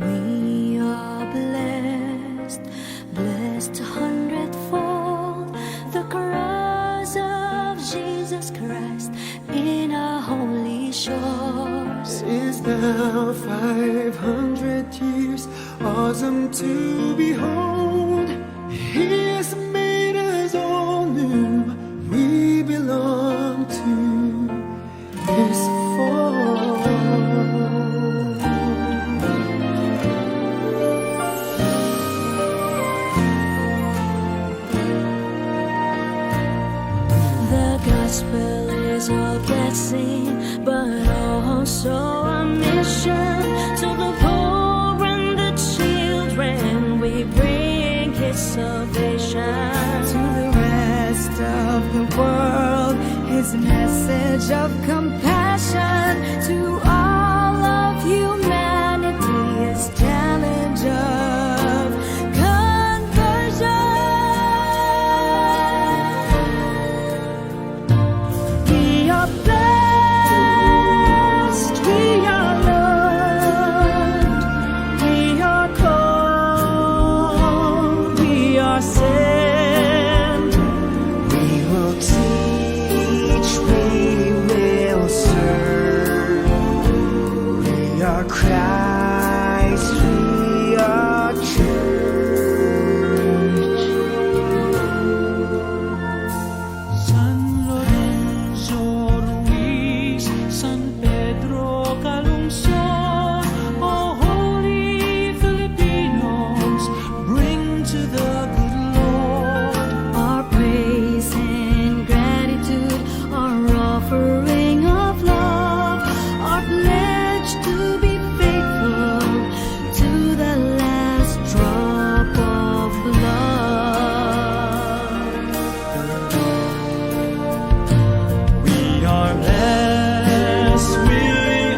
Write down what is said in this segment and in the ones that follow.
We are blessed, blessed 100-fold, the cross of Jesus Christ in our holy shores. Is now 500 years, awesome to behold. He has made us all new. We belong to His fold. The gospel is a blessing, but also a mission. To the poor and the children, we bring His salvation. To the rest of the world, His message of compassion. To all of humanity, His challenge of conversion. We are blessed, we are loved, we are called, we are sent. We will teach, we will serve. We are Christ, we are church. San Lorenzo Ruiz, San Pedro Calungsod, oh holy Filipinos, bring to the good Lord Our praise and gratitude, our offering of love, our pledge to be faithful to the last drop of blood. We are blessed, we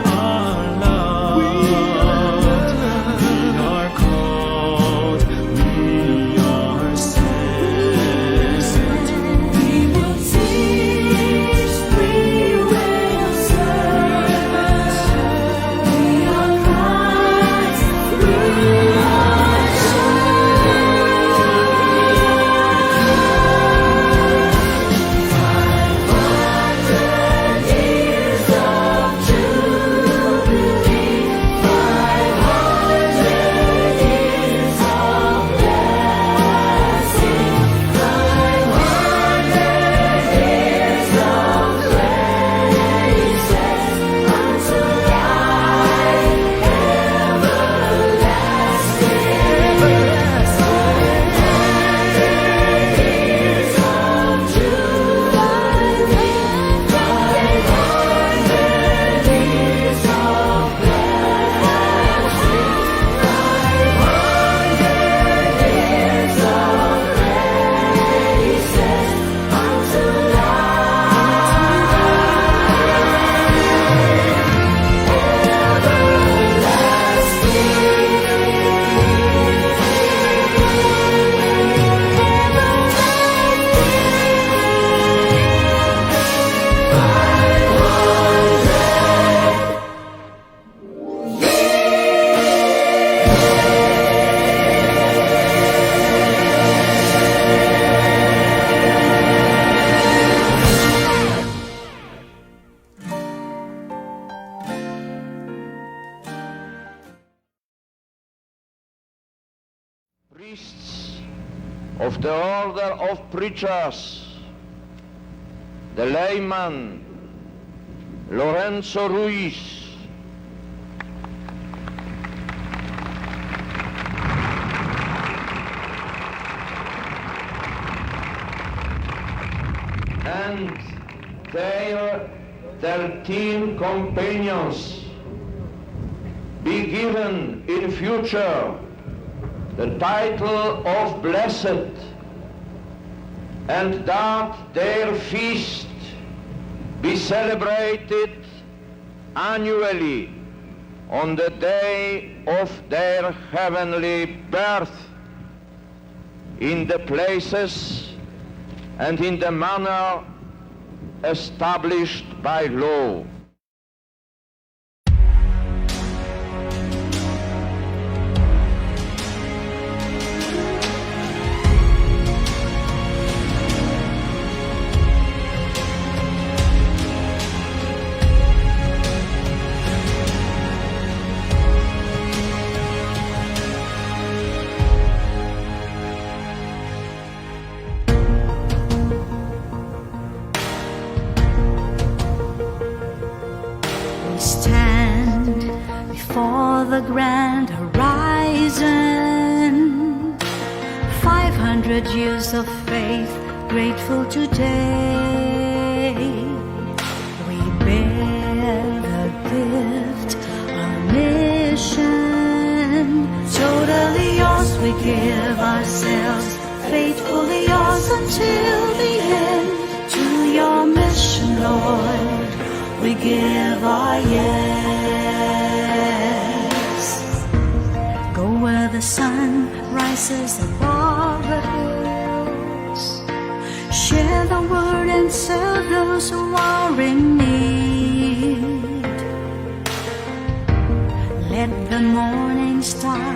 are loved, we are called, we are sent. We will teach, we will serve. We are Christ, we are Priests of the order of preachers, the layman Lorenzo Ruiz, and their 13 companions be given in future the title of blessed, and that their feast be celebrated annually on the day of their heavenly birth, in the places and in the manner established by law. before the grand horizon. 500 years of faith, grateful today. We bear the gift, our mission. Totally yours, we give ourselves, faithfully yours until the end. To your mission, Lord, we give our yes. Go where the sun rises above the hills. Share the word and serve those who are in need. Let the morning star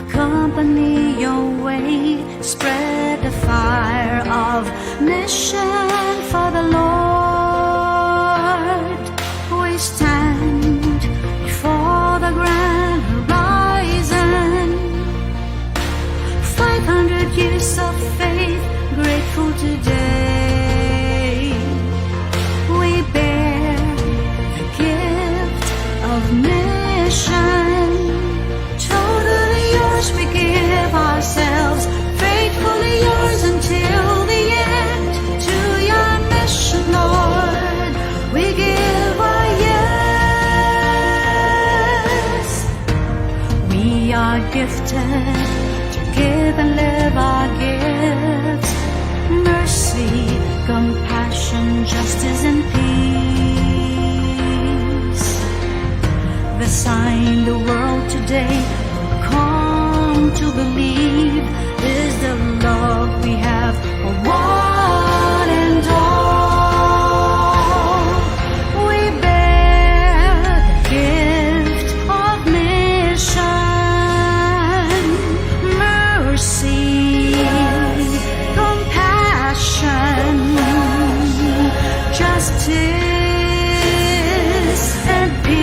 accompany your way. Spread the fire of mission for the Lord. We stand before the grand horizon. 500 years of faith, grateful today. We bear the gift of mission. Totally yours, we give ourselves, faithfully yours until the end. To your mission, Lord, we give our yes. We are gifted to give and live our gifts. Mercy, compassion, justice, and peace. The sign the world today will come to believe is the love we have for one and all. We bear the gift of mission, mercy, compassion, justice, and peace.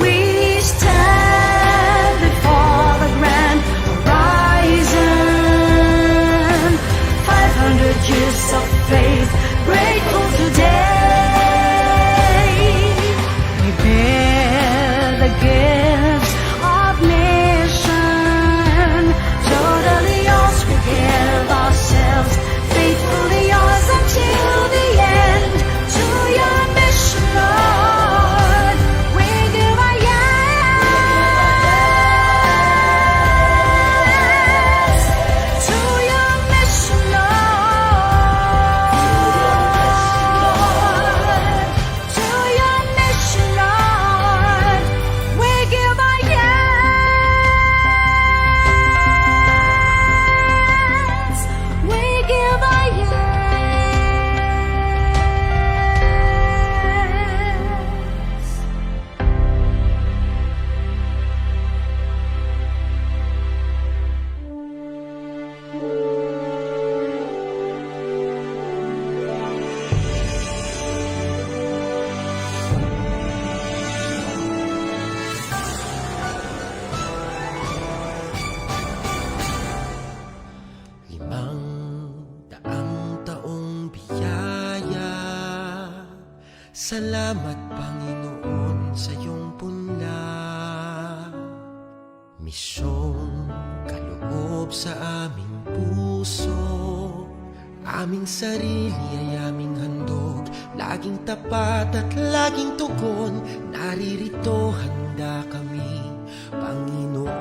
We stand before the grand horizon. 500 years of faith, grateful today. We bear the gifts of mission. Totally yours, we give ourselves, faithfully yours until the end. To your mission, Lord, we give our yes. To your mission, Lord, to your mission, Lord, we give our yes. We give our yes. Daang taong biyaya. Salamat Panginoon sa iyong punla. Misyong kaloob sa aming puso. Aming sarili ay aming handog. Laging tapat at laging tugon. Naririto handa kami, Panginoon.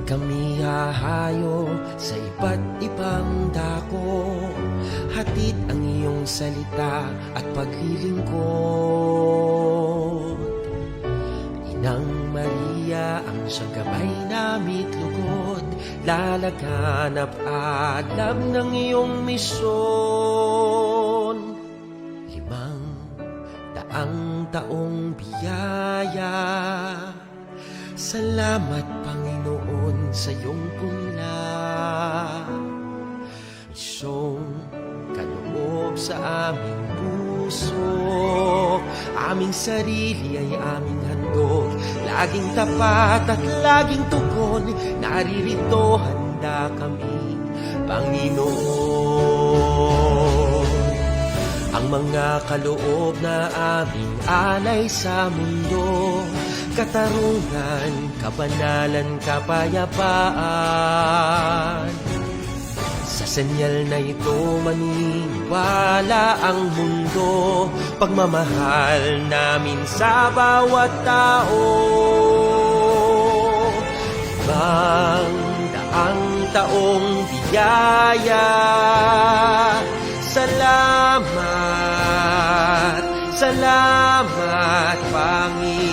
Kami hahayo sa iba't ibang dako. Hatid ang iyong salita at paglilingkod. Inang Maria ang siyang gabay namit lugod. Lalaganap alam ng iyong misyon. 500 taong biyaya. Salamat Panginoon sa iyong punla. Misyong kaloob sa aming puso. Aming sarili ay aming handog. Laging tapat at laging tugon. Naririto handa kami, Panginoon. ang mga kaloob na aming alay sa mundo. Katarungan, kabanalan, kapayapaan. Sa senyal na ito maniniwala ang mundo, pagmamahal namin sa bawat tao. Ibang daang taong biyaya, salamat, salamat Panginoon.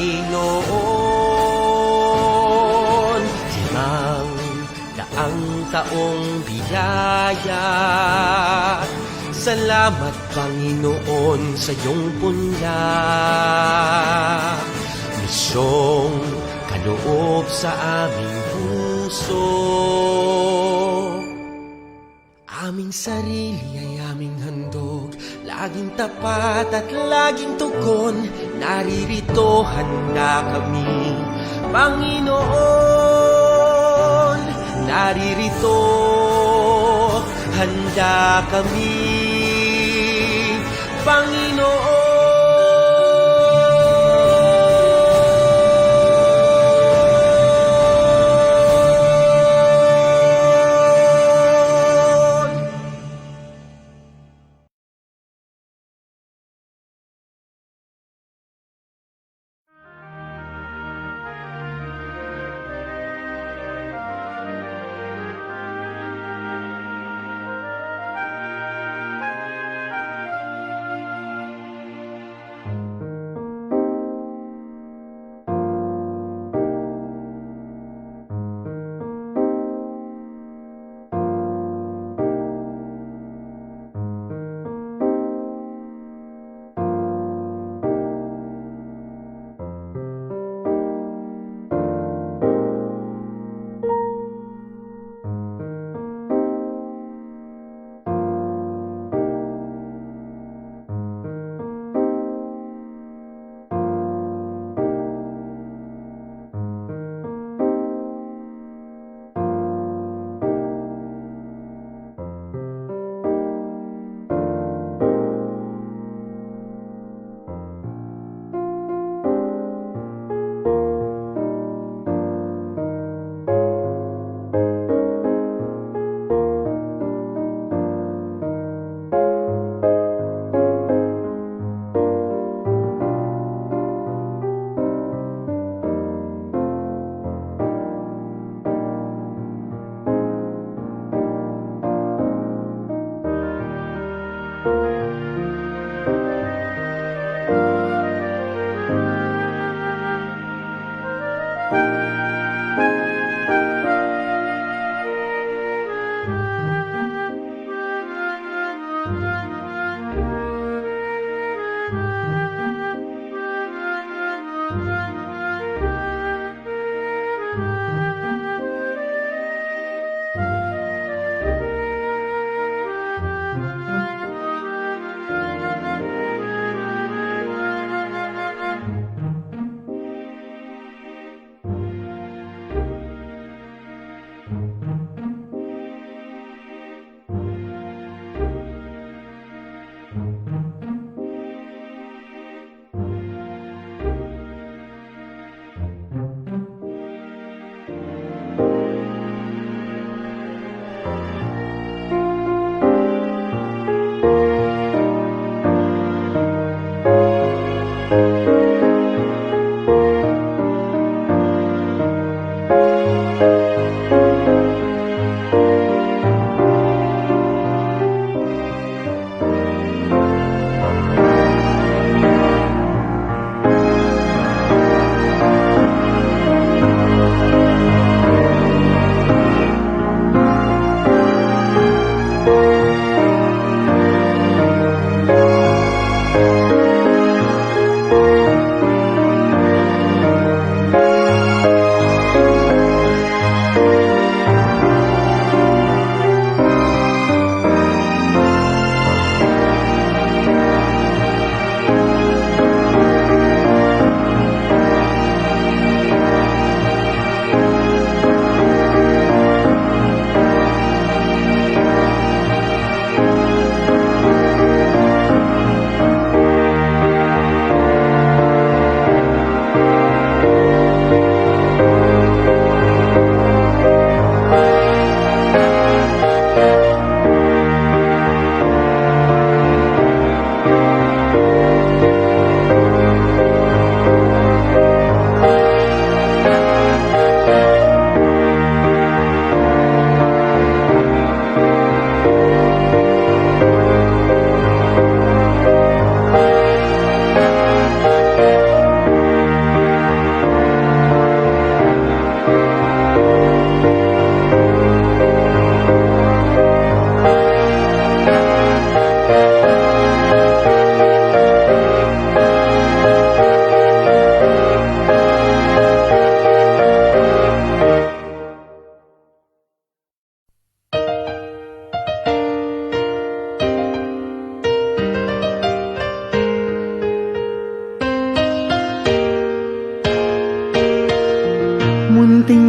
Limang daang taong biyaya, salamat Panginoon sa iyong punla. Misyong kaloob sa aming puso, aming sarili ay aming handog, laging tapat at laging tugon. Naririto handa kami, Panginoon. Naririto handa kami, Panginoon.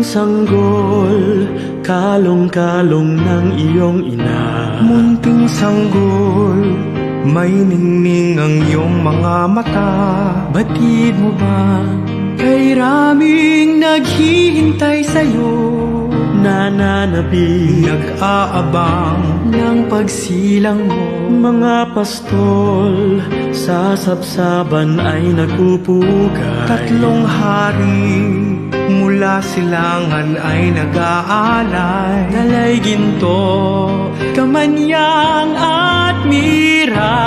sanggol, kalong-kalong ng iyong ina. Munting sanggol, may ningning ang iyong mga mata. Batid mo ba kay raming naghihintay sa'yo? Nananabig Nag-aabang ng pagsilang mo. Mga pastol sa sabsaban ay nagpupugay. 3 hari mula silangan ay nag-aalay. Dalay ginto, kamanyang at mira.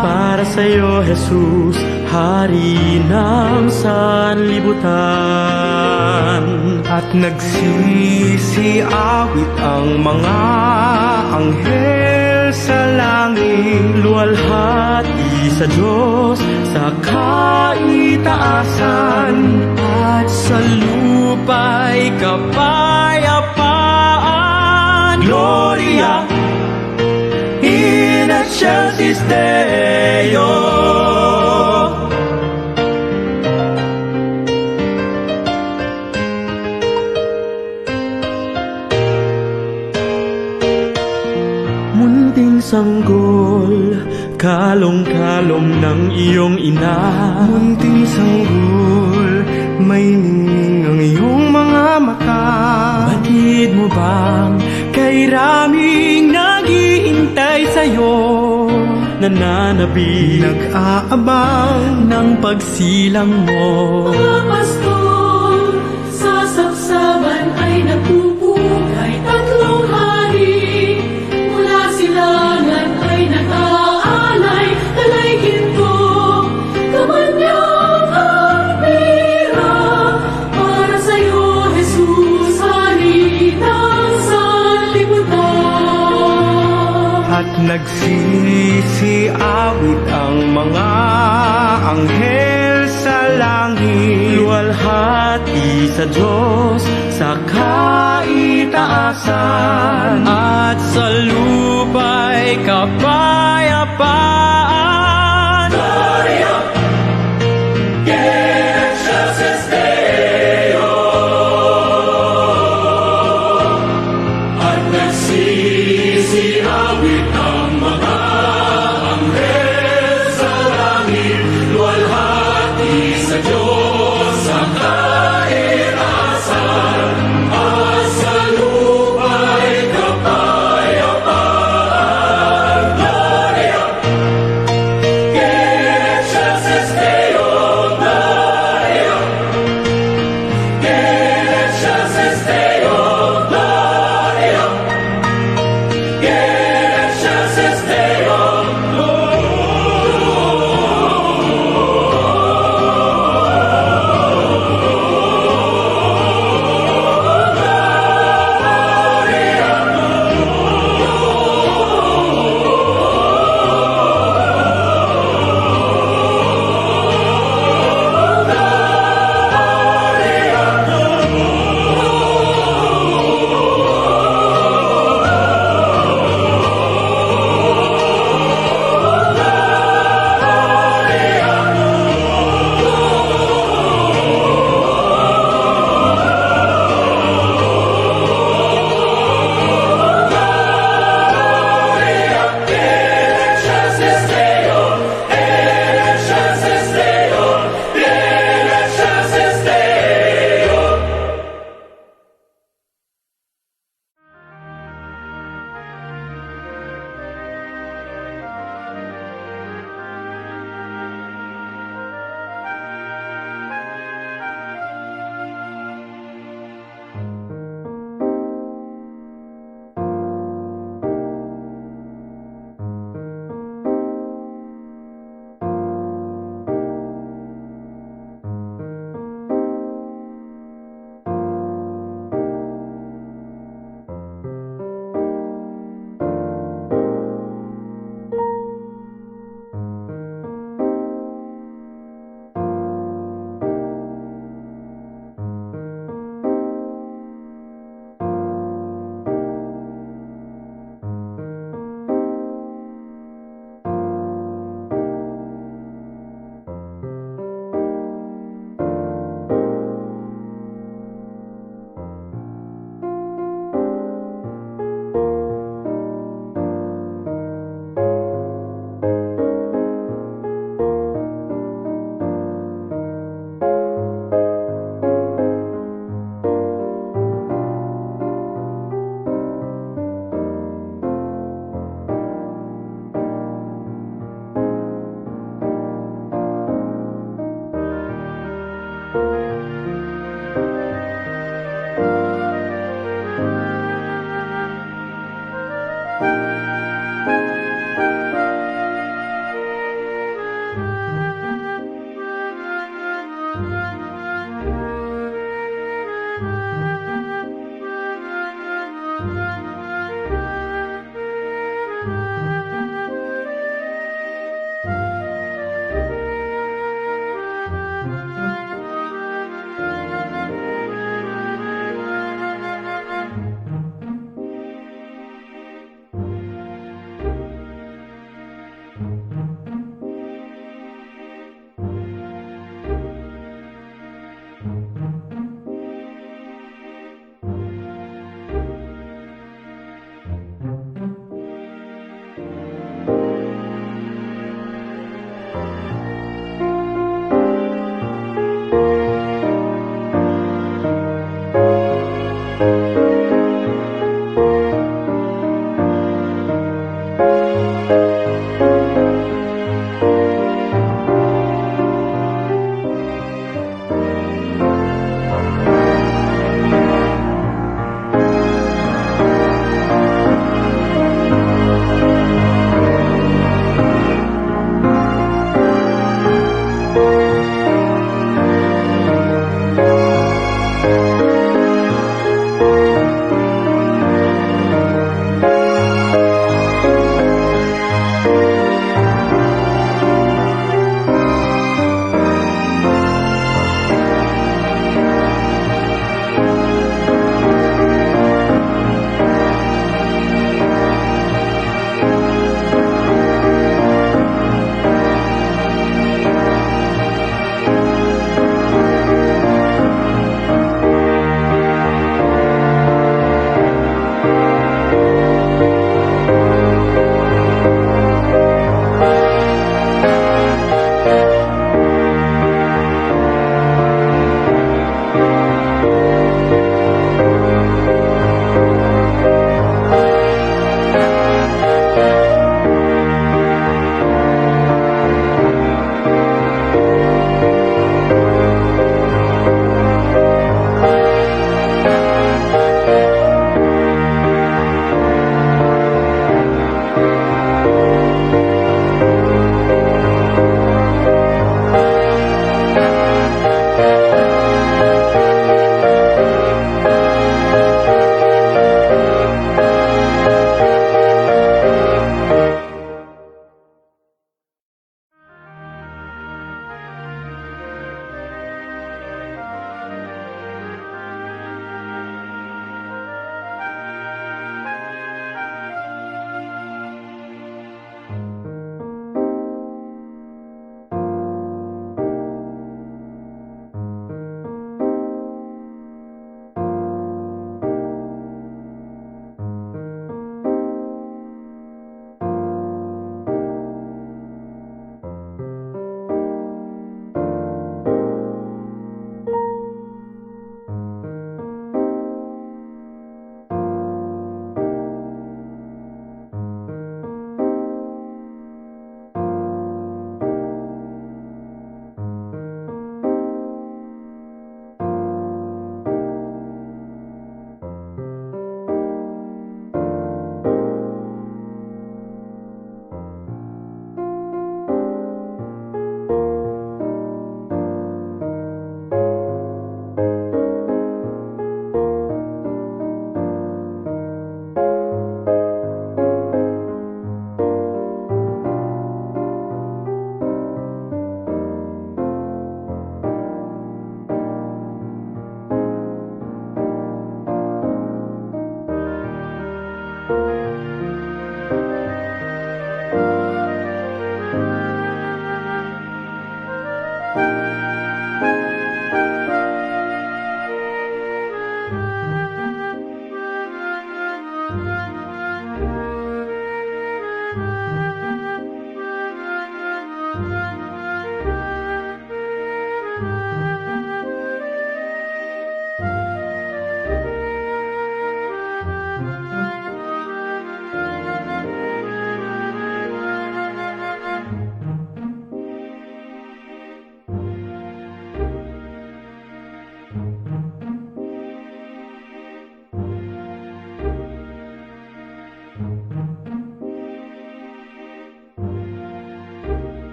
Para sa'yo, Jesus, Hari ng sanlibutan. At nagsisiawit ang mga anghel sa langit. Luwalhati sa Diyos sa kaitaasan, at sa lupa'y kapayapaan. Gloria in excelsis Deo. Munting sanggol, kalong-kalong ng iyong ina. Munting sanggol, may ningning ang iyong mga mata. Batid mo bang kay raming naghihintay sa'yo? Nananabig Nag-aabang ng pagsilang mo. Mga pastor sa sabsaban ay nagpupugay. 3 hari mula silangan ay nag-aalay. Dalay ginto, kamanyang at mira. Para sa'yo, Jesus, Hari ng sanlibutan. at nagsisiawit ang mga anghel sa langit. Luwalhati sa Diyos sa kaitaasan, at sa lupa'y kapayapaan. Gloria in excelsis Deo. At nagsisiawit ang mga anghel sa langit. Luwalhati sa Diyos sa kaitaasan, at sa lupa'y kapayapaan. Gloria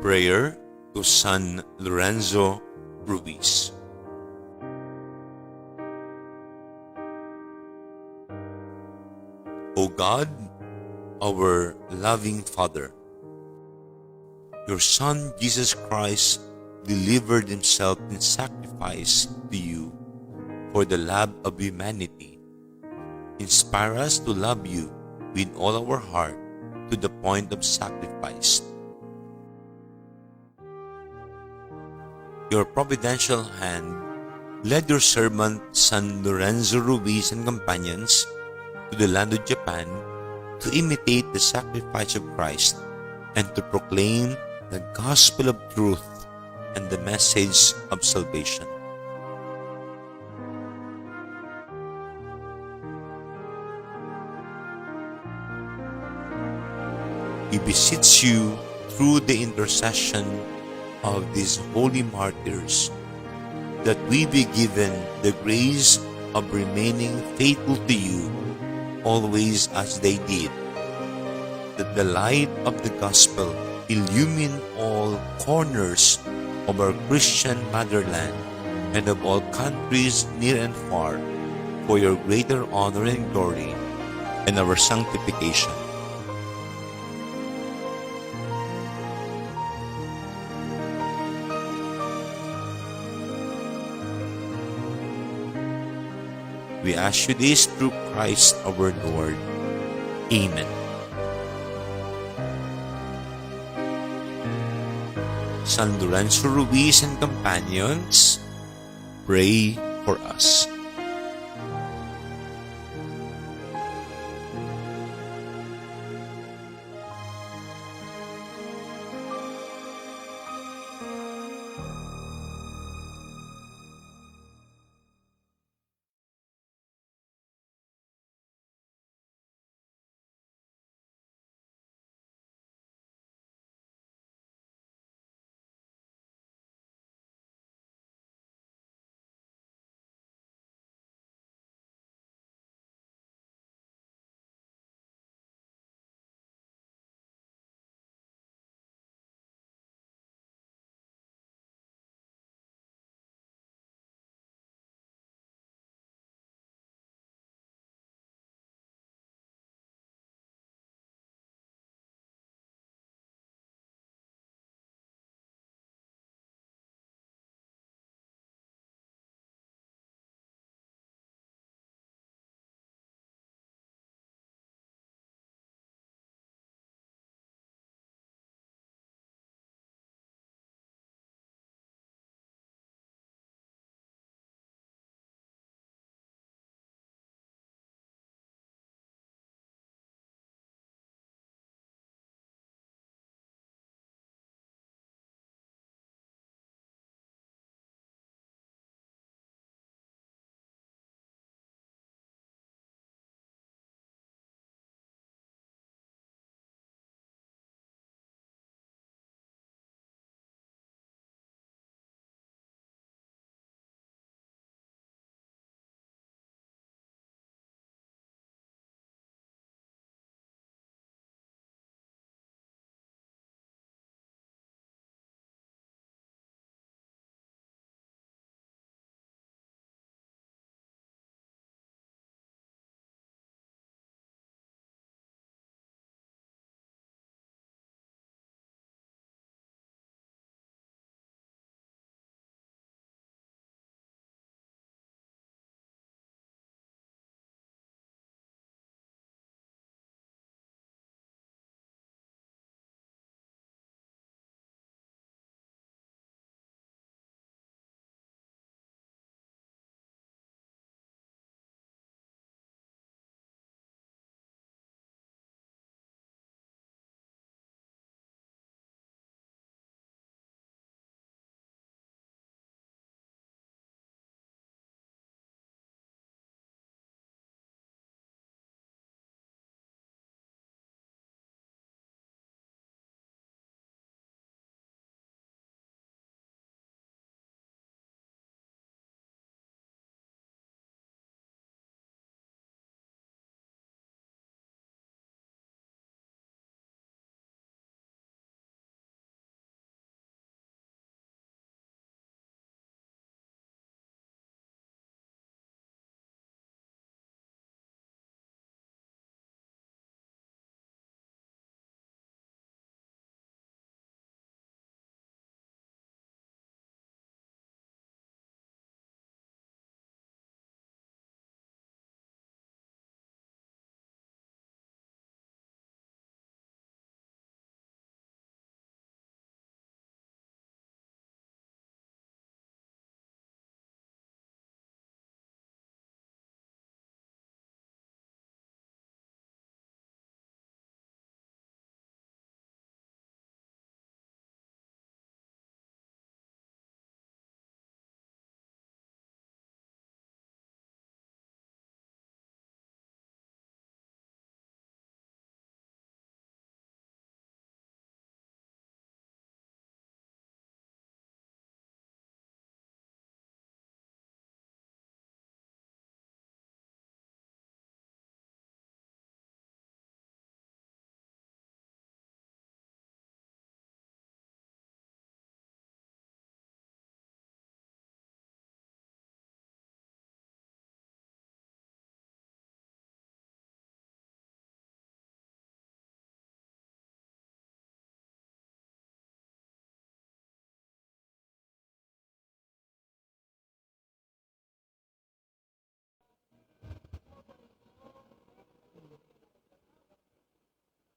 Prayer to San Lorenzo Ruiz. O God, our loving Father, your Son Jesus Christ delivered himself in sacrifice to you for the love of humanity. Inspire us to love you with all our heart to the point of sacrifice. Your providential hand led your servant San Lorenzo Ruiz and companions to the land of Japan to imitate the sacrifice of Christ and to proclaim the gospel of truth and the message of salvation. We beseech you through the intercession of these holy martyrs that we be given the grace of remaining faithful to you always as they did, that the light of the gospel illumine all corners of our Christian motherland and of all countries near and far for your greater honor and glory and our sanctification. We ask you this through Christ our Lord. Amen. San Lorenzo Ruiz and companions, pray for us.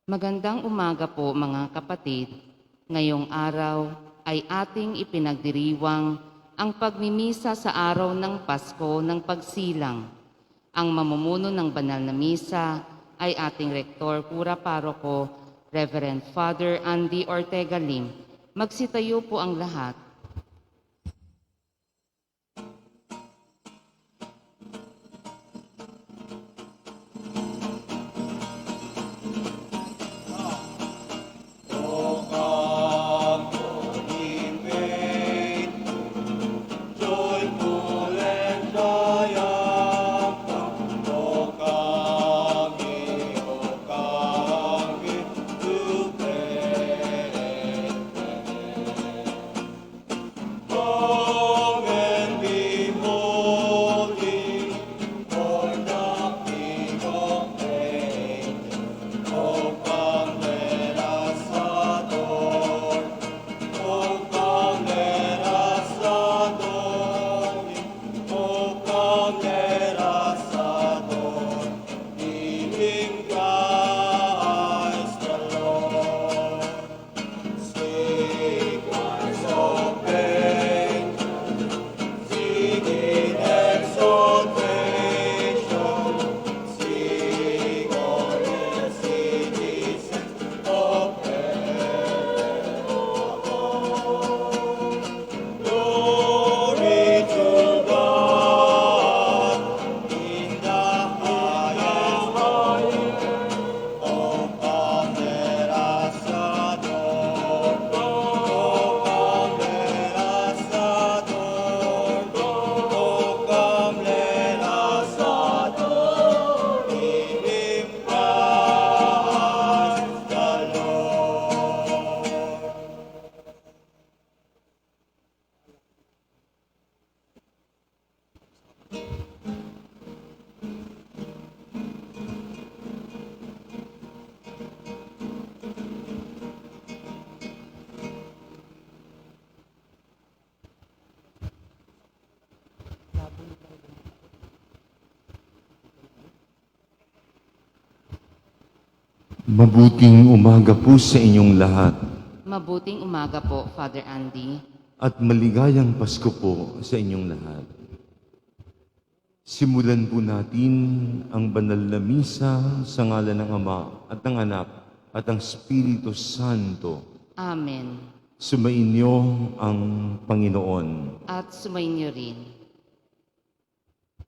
Magandang umaga po mga kapatid. Ngayong araw ay ating ipinagdiriwang ang pagmimisa sa araw ng Pasko ng Pagsilang. Ang mamumuno ng banal na misa ay ating Rektor Cura Paroko, Reverend Father Andy Ortega Lim. Magsitayo po ang lahat. Mabuting umaga po sa inyong lahat Mabuting umaga po, Father Andy. at maligayang Pasko po sa inyong lahat. Simulan po natin ang banal na misa sa ngalan ng Ama at ng Anak at ng Espiritu Santo. Amen. Sumainyo ang Panginoon. At sumainyo rin.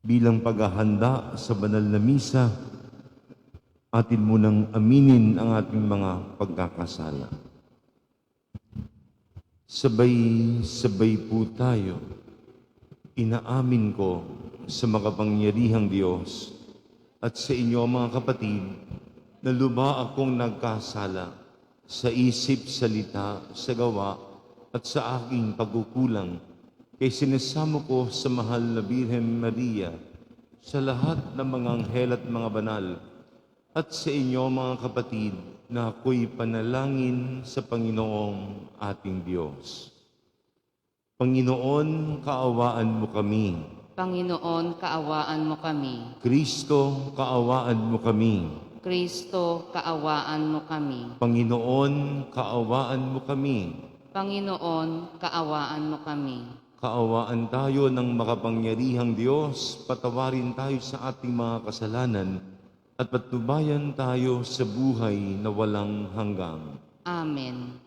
Bilang paghahanda sa banal na misa, atin munang aminin ang ating mga pagkakasala. Sabay-sabay po tayo. Inaamin ko sa makapangyarihang Diyos at sa inyo mga kapatid na lubha akong nagkasala sa isip, salita, sa gawa at sa aking pagkukulang kay sinasamo ko sa mahal na Birhen Maria, sa lahat ng mga anghel at mga banal, at sa inyo mga kapatid na ako'y panalangin sa Panginoong ating Diyos. Panginoon, kaawaan mo kami. Panginoon, kaawaan mo kami. Kristo, kaawaan mo kami. Kristo, kaawaan mo kami. Panginoon, kaawaan mo kami. Panginoon, kaawaan mo kami. Kaawaan tayo ng makapangyarihang Diyos, patawarin tayo sa ating mga kasalanan, at patnubayan tayo sa buhay na walang hanggang. Amen.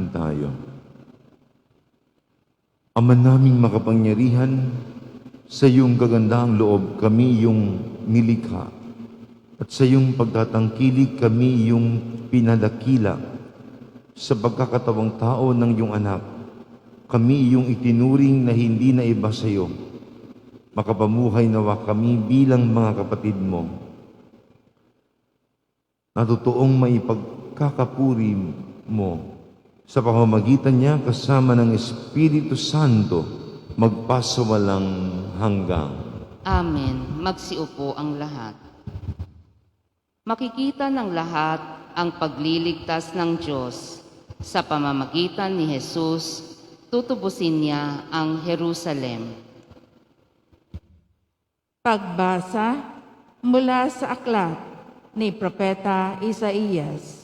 Manalangin tayo. Ama naming makapangyarihan, sa iyong kagandahang loob kami yung nilikha at sa iyong pagtatangkilik kami yung pinadakila. Sa pagkakatawang tao ng iyong anak, kami yung itinuring na hindi na iba sa iyo. Makapamuhay nawa kami bilang mga kapatid mo, na totoong maipagkakapuri mo sa pamamagitan niya kasama ng Espiritu Santo magpasawalang hanggang. Amen. Magsiupo ang lahat. Makikita ng lahat ang pagliligtas ng Diyos. Sa pamamagitan ni Jesus, tutubusin niya ang Jerusalem. Pagbasa mula sa aklat ni Propeta Isaías.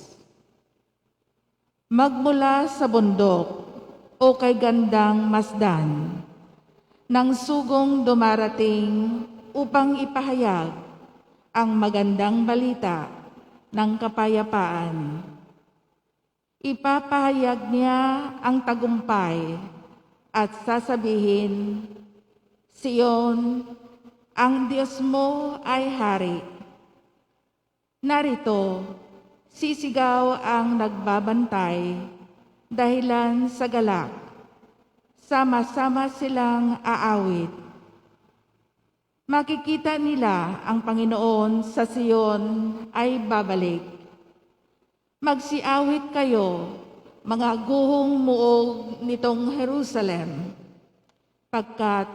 Magmula sa bundok o kay gandang masdan, nang sugong dumarating upang ipahayag ang magandang balita ng kapayapaan. Ipapahayag niya ang tagumpay at sasabihin, Sion, ang Diyos mo ay hari. Narito, sisigaw ang nagbabantay dahilan sa galak. Sama-sama silang aawit. Makikita nila ang Panginoon sa Sion ay babalik. Magsiawit kayo, mga guhong muog nitong Jerusalem, pagkat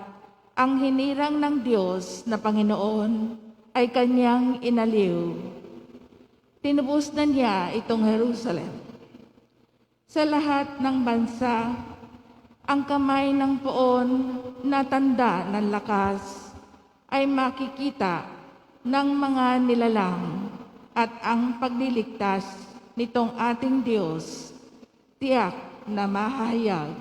ang hinirang ng Diyos na Panginoon ay kanyang inaliw. Tinubos na niya itong Jerusalem. Sa lahat ng bansa, ang kamay ng poon na tanda ng lakas ay makikita ng mga nilalang at ang pagliligtas nitong ating Diyos tiyak na mahahayag.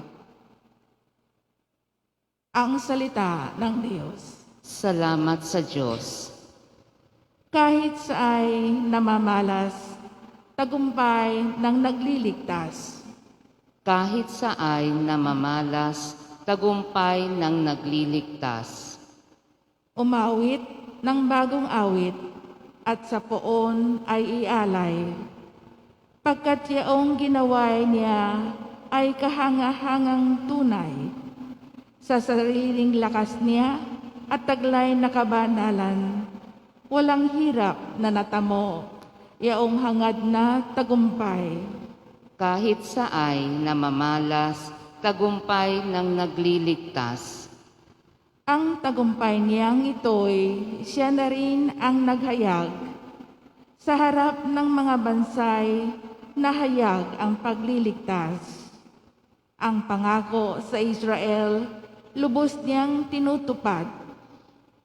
Ang salita ng Diyos. Salamat sa Diyos. Kahit sa ay namamalas, tagumpay ng nagliligtas. Kahit sa ay namamalas, tagumpay ng nagliligtas. Umawit ng bagong awit at sa poon ay ialay. Pagkat yaong ginaway niya ay kahanga-hangang tunay. Sa sariling lakas niya at taglay na kabanalan, walang hirap na natamo, yaong hangad na tagumpay. Kahit sa ay namamalas, tagumpay ng nagliligtas. Ang tagumpay niyang ito'y siya na rin ang naghayag. Sa harap ng mga bansay, nahayag ang pagliligtas. Ang pangako sa Israel, lubos niyang tinutupad.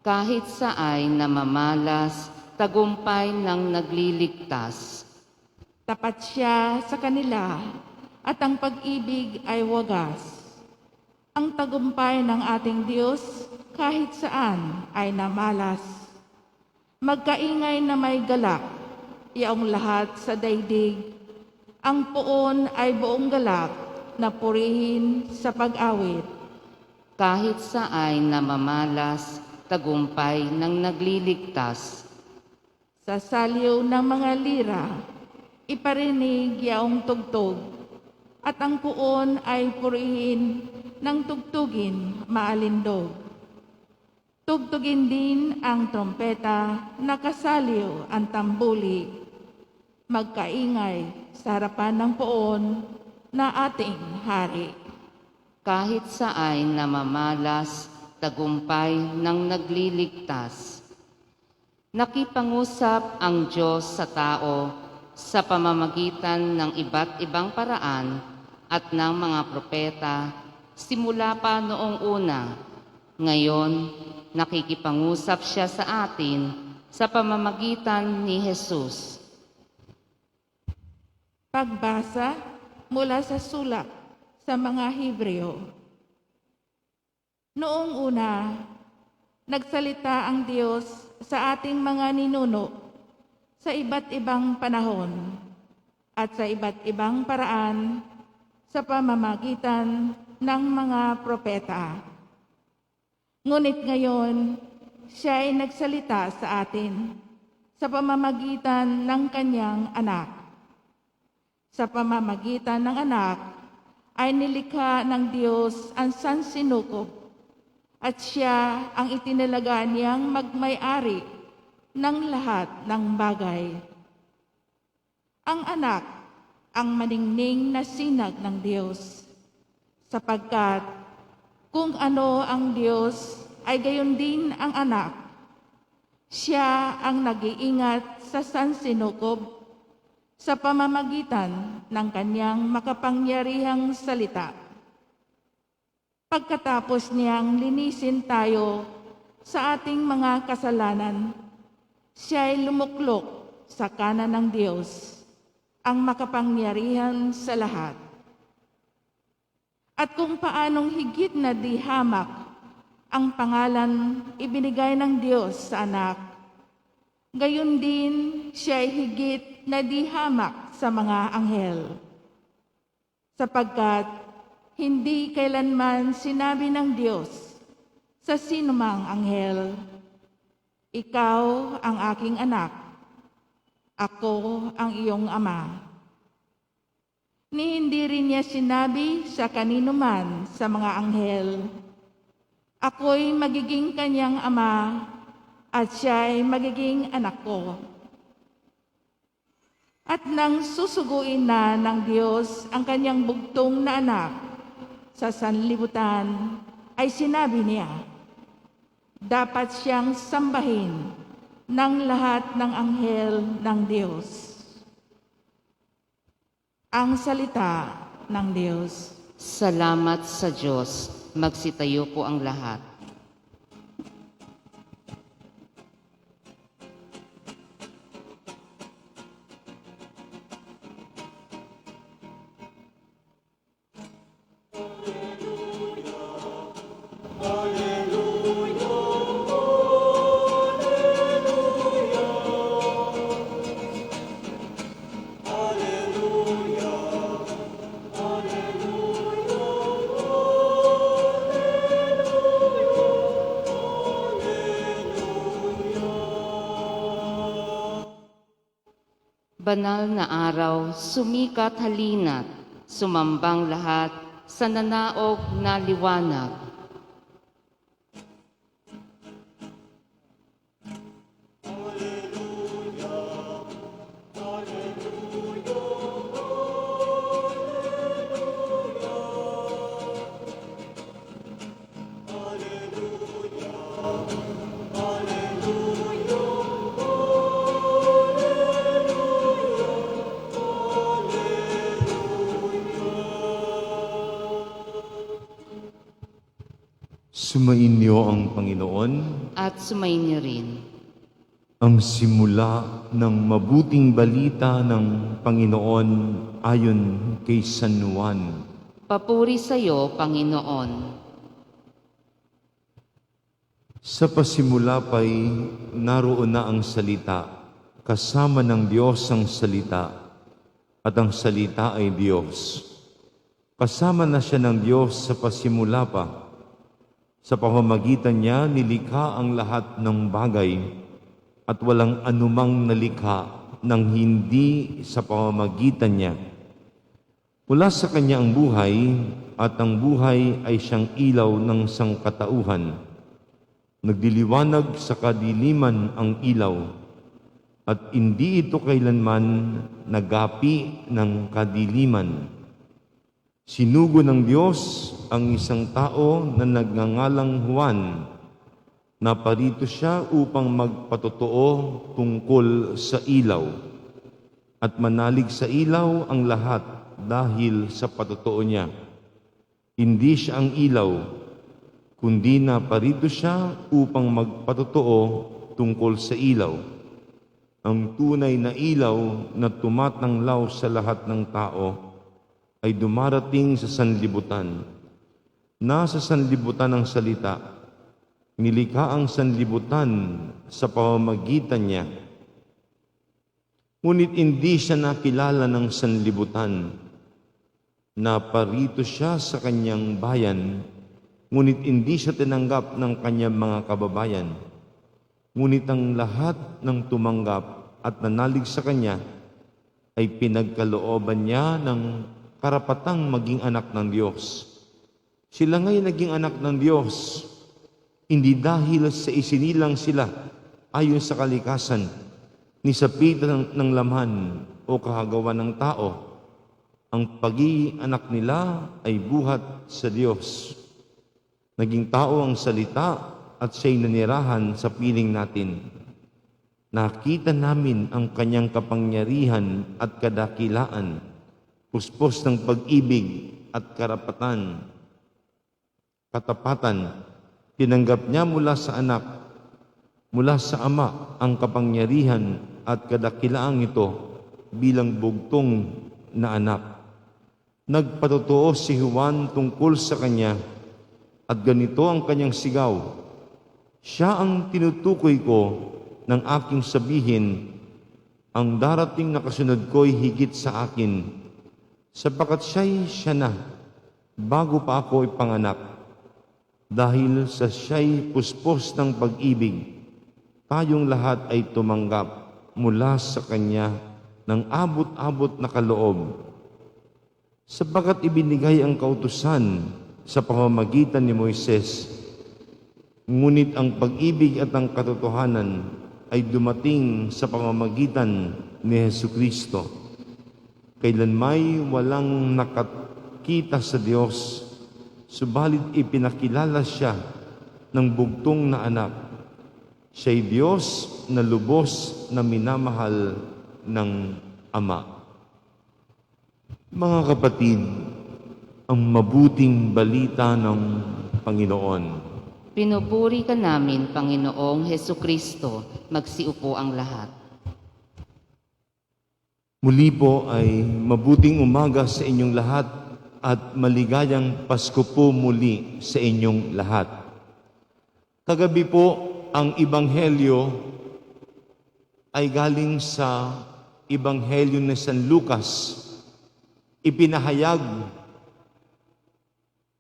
Kahit sa ay namamalas, tagumpay ng nagliligtas. Tapat siya sa kanila at ang pag-ibig ay wagas. Ang tagumpay ng ating Diyos kahit saan ay namalas. Magkaingay na may galak, yaong lahat sa daigdig. Ang poon ay buong galak na purihin sa pag-awit. Kahit sa ay namamalas, tagumpay ng nagliligtas. Sa saliw ng mga lira, iparinig yaong tugtog, at ang puon ay purihin ng tugtugin maalindog. Tugtugin din ang trompeta, nakasaliw ang tambuli. Magkaingay sa harapan ng poon na ating hari. Kahit sa ay namamalas, tagumpay ng nagliligtas. Nakipangusap ang Diyos sa tao sa pamamagitan ng iba't ibang paraan at ng mga propeta simula pa noong una. Ngayon, nakikipangusap siya sa atin sa pamamagitan ni Jesus. Pagbasa mula sa sulat sa mga Hebreo. Noong una, nagsalita ang Diyos sa ating mga ninuno sa iba't ibang panahon at sa iba't ibang paraan sa pamamagitan ng mga propeta. Ngunit ngayon, siya ay nagsalita sa atin sa pamamagitan ng kanyang anak. Sa pamamagitan ng anak ay nilikha ng Diyos ang sansinukob at siya ang itinalaga niyang magmay-ari ng lahat ng bagay. Ang anak ang maningning na sinag ng Diyos, sapagkat kung ano ang Diyos ay gayon din ang anak. Siya ang nag-iingat sa sansinukob sa pamamagitan ng kanyang makapangyarihang salita. Pagkatapos niyang linisin tayo sa ating mga kasalanan, siya ay lumuklok sa kanan ng Diyos, ang makapangyarihan sa lahat. At kung paanong higit na di hamak ang pangalan ibinigay ng Diyos sa anak, gayon din siya ay higit na di hamak sa mga anghel. Sapagkat hindi kailanman sinabi ng Diyos sa sinumang anghel, "Ikaw ang aking anak, ako ang iyong ama." Ni hindi rin niya sinabi sa kanino man sa mga anghel, "Ako'y magiging kanyang ama at siya'y magiging anak ko." At nang susuguin na ng Diyos ang kanyang bugtong na anak sa sanlibutan, ay sinabi niya, dapat siyang sambahin ng lahat ng anghel ng Diyos. Ang salita ng Diyos. Salamat sa Diyos. Magsitayo po ang lahat. Banal na araw, sumikat halina't, sumambang lahat sa nanaog na liwanag. Sumainyo ang Panginoon, At sumainyo rin. ang simula ng mabuting balita ng Panginoon ayon kay San Juan. Papuri sa iyo, Panginoon. Sa pasimula pa'y naroon na ang salita, kasama ng Diyos ang salita, at ang salita ay Diyos. Kasama na siya ng Diyos sa pasimula pa. Sa pamamagitan niya, nilikha ang lahat ng bagay at walang anumang nalikha nang hindi sa pamamagitan niya. Mula sa kanya ang buhay at ang buhay ay siyang ilaw ng sangkatauhan. Nagdiliwanag sa kadiliman ang ilaw at hindi ito kailanman nagapi ng kadiliman. Sinugo ng Diyos ang isang tao na nagngangalang Juan. Naparito siya upang magpatotoo tungkol sa ilaw at manalig sa ilaw ang lahat dahil sa patotoo niya. Hindi siya ang ilaw, kundi naparito siya upang magpatotoo tungkol sa ilaw. Ang tunay na ilaw na tumatanglaw sa lahat ng tao ay dumarating sa sanlibutan. Nasa sanlibutan ang salita. Nilikha ang sanlibutan sa pamamagitan niya. Ngunit hindi siya nakilala ng sanlibutan. Naparito siya sa kanyang bayan, ngunit hindi siya tinanggap ng kanyang mga kababayan. Ngunit ang lahat ng tumanggap at nanalig sa kanya ay pinagkalooban niya ng karapatang maging anak ng Diyos. Sila nga'y naging anak ng Diyos, hindi dahil sa isinilang sila ayon sa kalikasan, ni sa pitan ng laman o kahagawan ng tao. Ang pagiging anak nila ay buhat sa Diyos. Naging tao ang salita at siya'y nanirahan sa piling natin. Nakita namin ang kanyang kapangyarihan at kadakilaan, puspos ng pag-ibig at katapatan. Tinanggap niya mula sa anak, mula sa ama, ang kapangyarihan at kadakilaang ito bilang bugtong na anak. Nagpatotoo si Juan tungkol sa kanya at ganito ang kanyang sigaw: siya ang tinutukoy ko ng aking sabihin, ang darating na kasunod ko'y higit sa akin, sapagkat siya na, bago pa ako ipanganak. Dahil sa siya'y puspos ng pag-ibig, tayong lahat ay tumanggap mula sa kanya ng abot-abot na kaloob. Sapagkat ibinigay ang kautusan sa pamamagitan ni Moises, ngunit ang pag-ibig at ang katotohanan ay dumating sa pamamagitan ni Jesucristo. Kailanmay walang nakakita sa Diyos, subalit ipinakilala siya ng bugtong na anak. Siya'y Diyos na lubos na minamahal ng Ama. Mga kapatid, ang mabuting balita ng Panginoon. Pinupuri ka namin, Panginoong Hesukristo. Magsiupo ang lahat. Muli po ay mabuting umaga sa inyong lahat at maligayang Pasko po muli sa inyong lahat. Kagabi po, ang Ebanghelyo ay galing sa Ebanghelyo ni San Lucas. Ipinahayag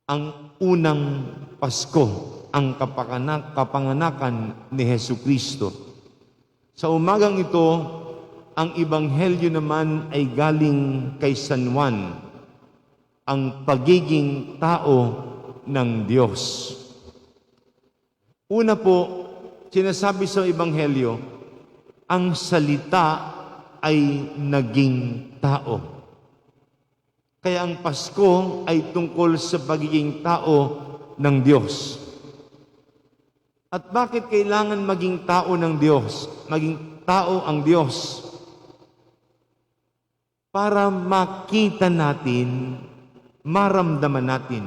ang unang Pasko, ang kapanganakan ni Jesucristo. Sa umagang ito, ang Ebanghelyo naman ay galing kay San Juan, ang pagiging tao ng Diyos. Una po, sinasabi sa Ebanghelyo, ang salita ay naging tao. Kaya ang Pasko ay tungkol sa pagiging tao ng Diyos. At bakit kailangan maging tao ng Diyos? Maging tao ang Diyos? Para makita natin, maramdaman natin.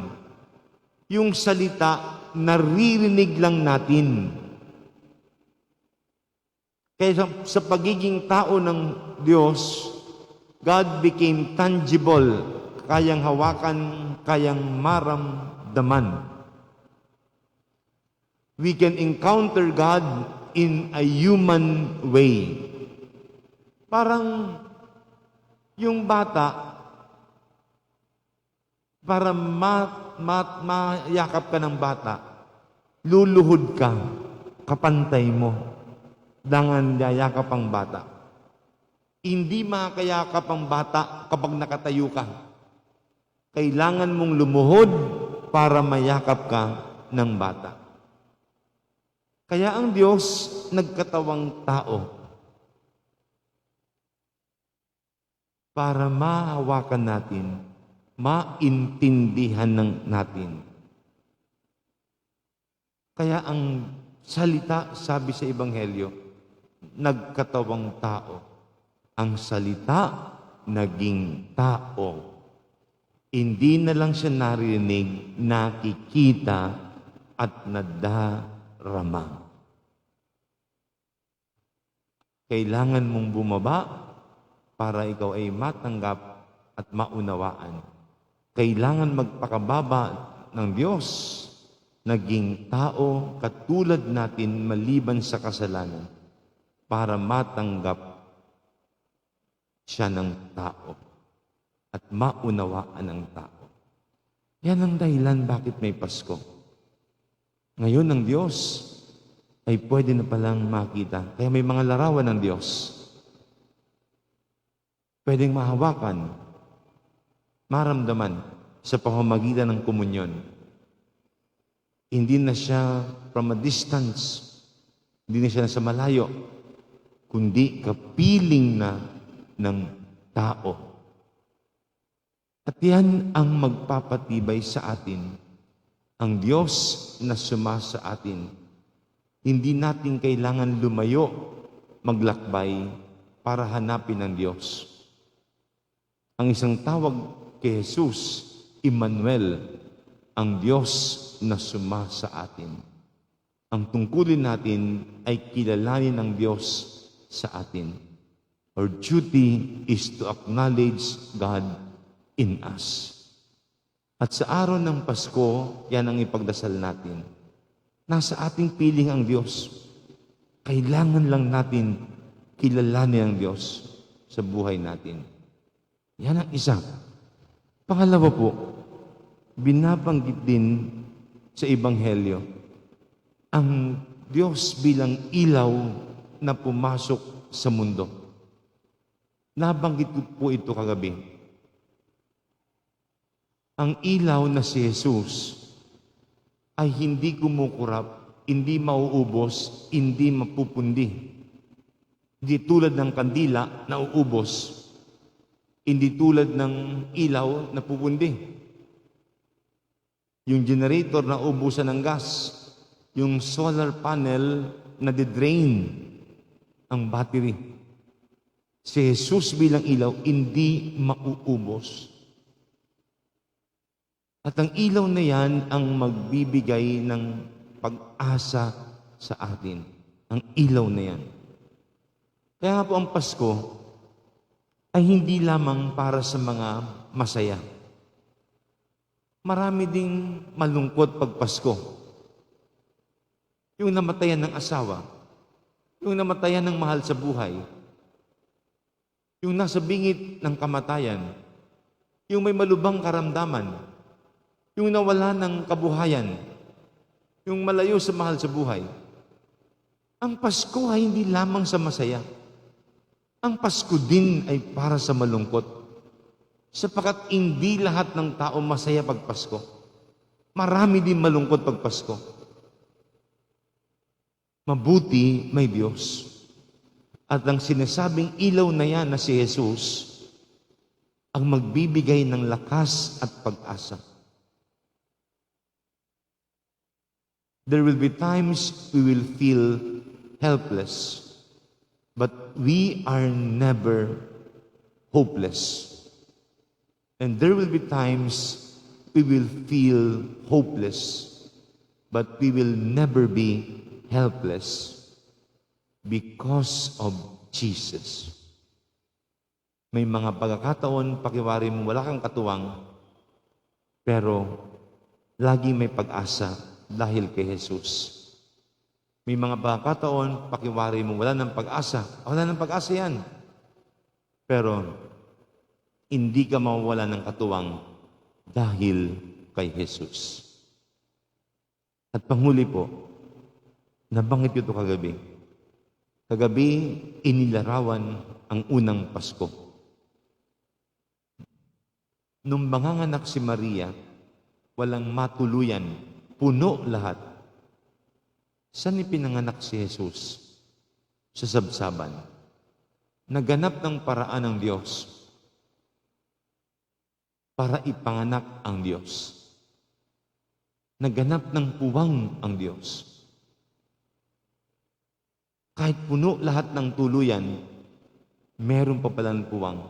Yung salita, naririnig lang natin. Kaya sa pagiging tao ng Diyos, God became tangible, kayang hawakan, kayang maramdaman. We can encounter God in a human way. Parang yung bata, para mayakap ka ng bata, luluhod ka, kapantay mo, dangan yayakap ang bata. Hindi makakayakap ang bata kapag nakatayo ka. Kailangan mong lumuhod para mayakap ka ng bata. Kaya ang Diyos nagkatawang tao para mahawakan natin, maintindihan natin. Kaya ang salita, sabi sa Ebanghelyo, nagkatawang tao. Ang salita, naging tao. Hindi na lang siya narinig, nakikita at nadarama. Kailangan mong bumaba para ikaw ay matanggap at maunawaan. Kailangan magpakababa ng Diyos, naging tao katulad natin maliban sa kasalanan para matanggap siya ng tao. at maunawaan ng tao. Yan ang dahilan bakit may Pasko. Ngayon ang Diyos ay pwede na palang makita. Kaya may mga larawan ng Diyos. Pwedeng mahawakan, maramdaman sa pamamagitan ng komunyon. Hindi na siya from a distance, hindi na siya nasa malayo, kundi kapiling na ng tao. At yan ang magpapatibay sa atin, ang Diyos na sumasa atin. Hindi natin kailangan lumayo, maglakbay para hanapin ang Diyos. Ang isang tawag kay Jesus, Emmanuel, ang Diyos na sumasa atin. Ang tungkulin natin ay kilalanin ang Diyos sa atin. Our duty is to acknowledge God in us. At sa araw ng Pasko, yan ang ipagdasal natin. Nasa ating piling ang Diyos. Kailangan lang natin kilalanin ang Diyos sa buhay natin. Yan ang isa. Pangalawa po, binabanggit din sa Ebanghelyo ang Diyos bilang ilaw na pumasok sa mundo. Nabanggit ko po ito kagabi. Ang ilaw na si Jesus ay hindi kumukurap, hindi mauubos, hindi mapupundi. Hindi tulad ng kandila na uubos. Hindi tulad ng ilaw na pupundi. Yung generator na ubusan ng gas, yung solar panel na de-drain ang battery. Si Jesus bilang ilaw, hindi mauubos. At ang ilaw na yan ang magbibigay ng pag-asa sa atin. Ang ilaw na yan. Kaya nga po ang Pasko ay hindi lamang para sa mga masaya. Marami ding malungkot pag Pasko. Yung namatayan ng asawa, yung namatayan ng mahal sa buhay, yung nasa bingit ng kamatayan, yung may malubhang karamdaman, yung nawala ng kabuhayan, yung malayo sa mahal sa buhay. Ang Pasko ay hindi lamang sa masaya. Ang Pasko din ay para sa malungkot. Sapagkat hindi lahat ng tao masaya pag Pasko. Marami din malungkot pag Pasko. Mabuti may Diyos. At ang sinasabing ilaw na yan na si Jesus, ang magbibigay ng lakas at pag-asa. There will be times we will feel helpless. But we are never hopeless. And there will be times we will feel hopeless, but we will never be helpless because of Jesus. May mga pagkakataon, pakiwari mo, wala kang katuwang, pero lagi may pag-asa dahil kay Jesus. May mga pagkakataon, pakiwari mo, wala ng pag-asa. Wala ng pag-asa yan. Pero, hindi ka mawawala ng katuwang dahil kay Jesus. At panghuli po, nabanggit ko ito kagabi. Kagabi, inilarawan ang unang Pasko. Nung manganganak si Maria, walang matuluyan, puno lahat. Saan ipinanganak si Jesus? Sa sabsaban. Naganap ng paraan ng Diyos para ipanganak ang Diyos. Naganap ng puwang ang Diyos. Kahit puno lahat ng tuluyan, meron pa palang puwang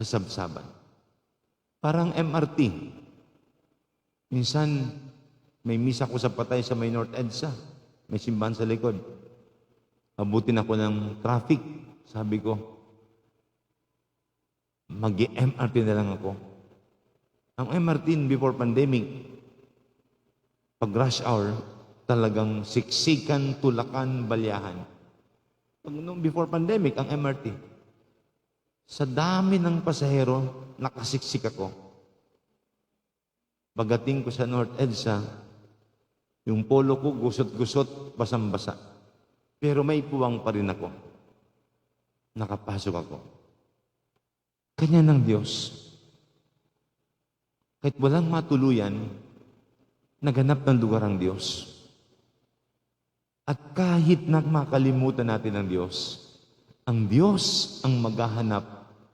sa sabsaban. Parang MRT. Minsan, may misa ko sa patay sa may North EDSA. May simbahan sa likod. Abutin ako ng traffic. Sabi ko, mag-MRT na lang ako. Ang MRT before pandemic, pag rush hour, talagang siksikan, tulakan, balyahan. Pag before pandemic, ang MRT. Sa dami ng pasahero, nakasiksik ako. Pagdating ko sa North EDSA, yung polo ko gusot-gusot, basang-basa. Pero may puwang pa rin ako. Nakapasok ako. Kanya ng Diyos. Kahit walang matuluyan, naganap ng lugar ang Diyos. At kahit na makalimutan natin ang Diyos ang maghahanap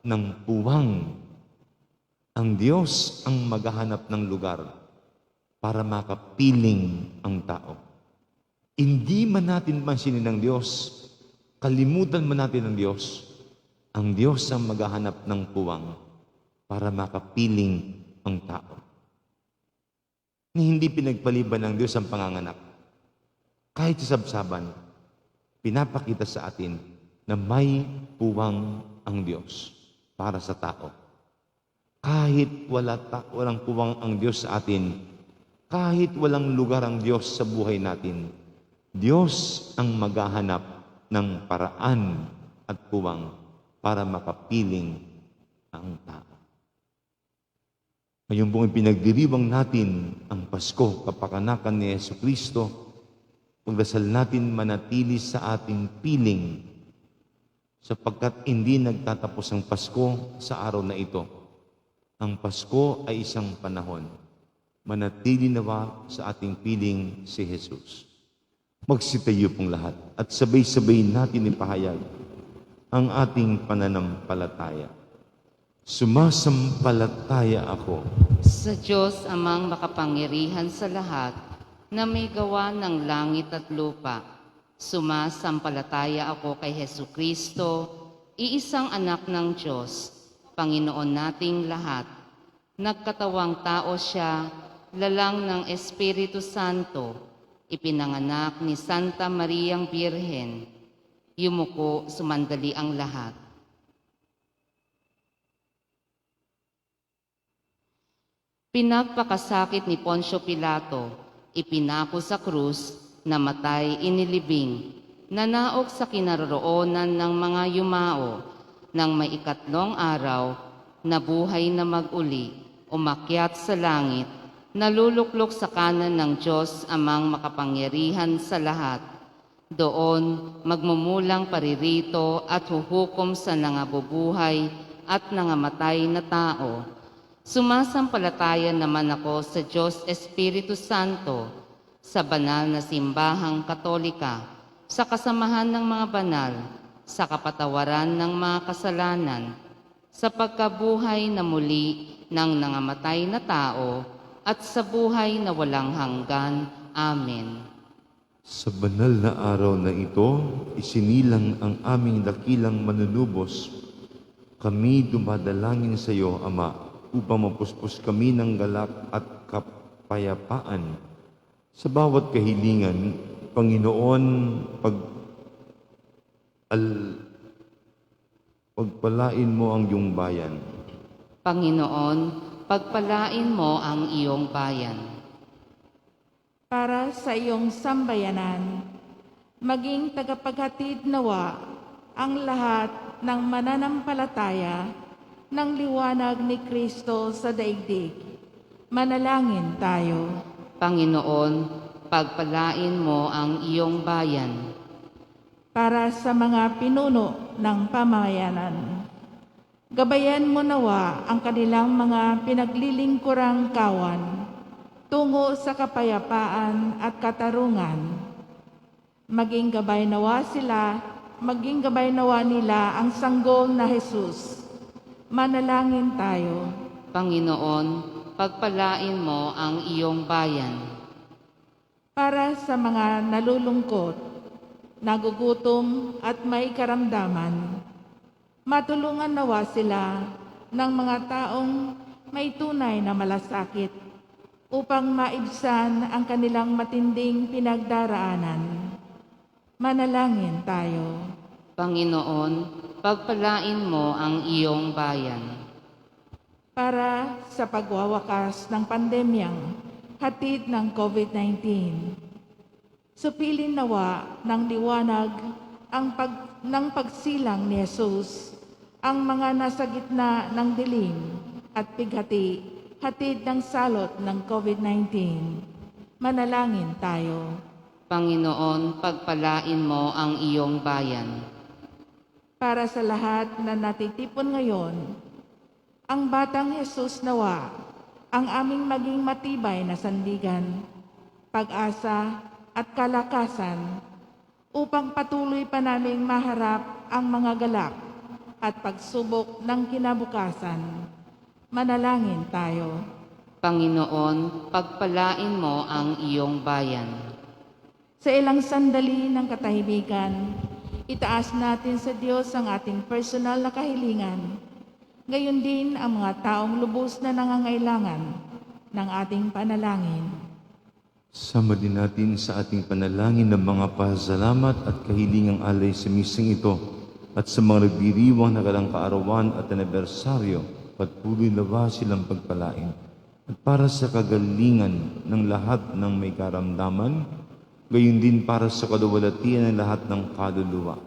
ng puwang. Ang Diyos ang maghahanap ng lugar para makapiling ang tao. Hindi man natin pansinin ng Diyos, kalimutan man natin ang Diyos ang maghahanap ng puwang para makapiling ang tao. Ni hindi pinagpaliban ng Diyos ang panganganak. Kahit sa sabsaban, pinapakita sa atin na may puwang ang Diyos para sa tao. Kahit walang puwang ang Diyos sa atin, kahit walang lugar ang Diyos sa buhay natin, Diyos ang maghahanap ng paraan at puwang para makapiling ang tao. Ngayon pong pinagdiriwang natin ang Pasko, kapakanakan ni Jesucristo, pagdasal natin manatili sa ating piling sapagkat hindi nagtatapos ang Pasko sa araw na ito. Ang Pasko ay isang panahon. Manatili nawa sa ating piling si Jesus. Magsitayo pong lahat at sabay-sabay natin ipahayag ang ating pananampalataya. Sumasampalataya ako Sa Diyos amang makapangyarihan sa lahat, na may gawa ng langit at lupa. Sumasampalataya ako kay Jesucristo, iisang anak ng Diyos, Panginoon nating lahat. Nagkatawang tao siya, lalang ng Espiritu Santo, ipinanganak ni Santa Mariang Birhen. Yumuko sumandali ang lahat. Pinagpakasakit ni Poncio Pilato, ipinako sa krus, namatay inilibing, nanaog sa kinaroroonan ng mga yumao, ng may ikatlong araw, nabuhay na mag-uli, umakyat sa langit, naluluklok sa kanan ng Diyos amang makapangyarihan sa lahat. Doon magmumulang paririto at huhukom sa nangabubuhay at nangamatay na tao. Sumasampalataya naman ako sa Diyos Espiritu Santo, sa banal na simbahang katolika, sa kasamahan ng mga banal, sa kapatawaran ng mga kasalanan, sa pagkabuhay na muli ng nangamatay na tao, at sa buhay na walang hanggan. Amen. Sa banal na araw na ito, isinilang ang aming dakilang manunubos. Kami dumadalangin sa iyo, Ama, upang mapuspos kami ng galak at kapayapaan. Sa bawat kahilingan, Panginoon, pagpalain mo ang iyong bayan. Panginoon, pagpalain mo ang iyong bayan. Para sa iyong sambayanan, maging tagapaghatid nawa ang lahat ng mananampalataya ng liwanag ni Kristo sa daigdig. Manalangin tayo. Panginoon, pagpalain mo ang iyong bayan. Para sa mga pinuno ng pamayanan, gabayan mo nawa ang kanilang mga pinaglilingkurang kawan tungo sa kapayapaan at katarungan. Maging gabay nawa nila ang sanggol na Jesus. Manalangin tayo. Panginoon, pagpalain mo ang iyong bayan. Para sa mga nalulungkot, nagugutom at may karamdaman, matulungan nawa sila ng mga taong may tunay na malasakit upang maibsan ang kanilang matinding pinagdaraanan. Manalangin tayo. Panginoon, pagpalain mo ang iyong bayan. Para sa pagwawakas ng pandemyang hatid ng COVID-19, supilin nawa ng liwanag ng pagsilang ni Jesus ang mga nasa gitna ng dilim at pighati, hatid ng salot ng COVID-19. Manalangin tayo. Panginoon, pagpalain mo ang iyong bayan. Para sa lahat na natitipon ngayon, ang Batang Jesus nawa, ang aming maging matibay na sandigan, pag-asa at kalakasan, upang patuloy pa naming maharap ang mga galak at pagsubok ng kinabukasan. Manalangin tayo. Panginoon, pagpalain mo ang iyong bayan. Sa ilang sandali ng katahimikan, itaas natin sa Diyos ang ating personal na kahilingan. Gayon din ang mga taong lubos na nangangailangan ng ating panalangin. Sama din natin sa ating panalangin ng mga pasalamat at kahilingang alay sa mising ito at sa mga nagdiriwang na kalang kaarawan at anibersaryo, patuloy nawa silang pagpalain. At para sa kagalingan ng lahat ng may karamdaman, gayon din para sa kaluwalhatian ng lahat ng kaluluwa.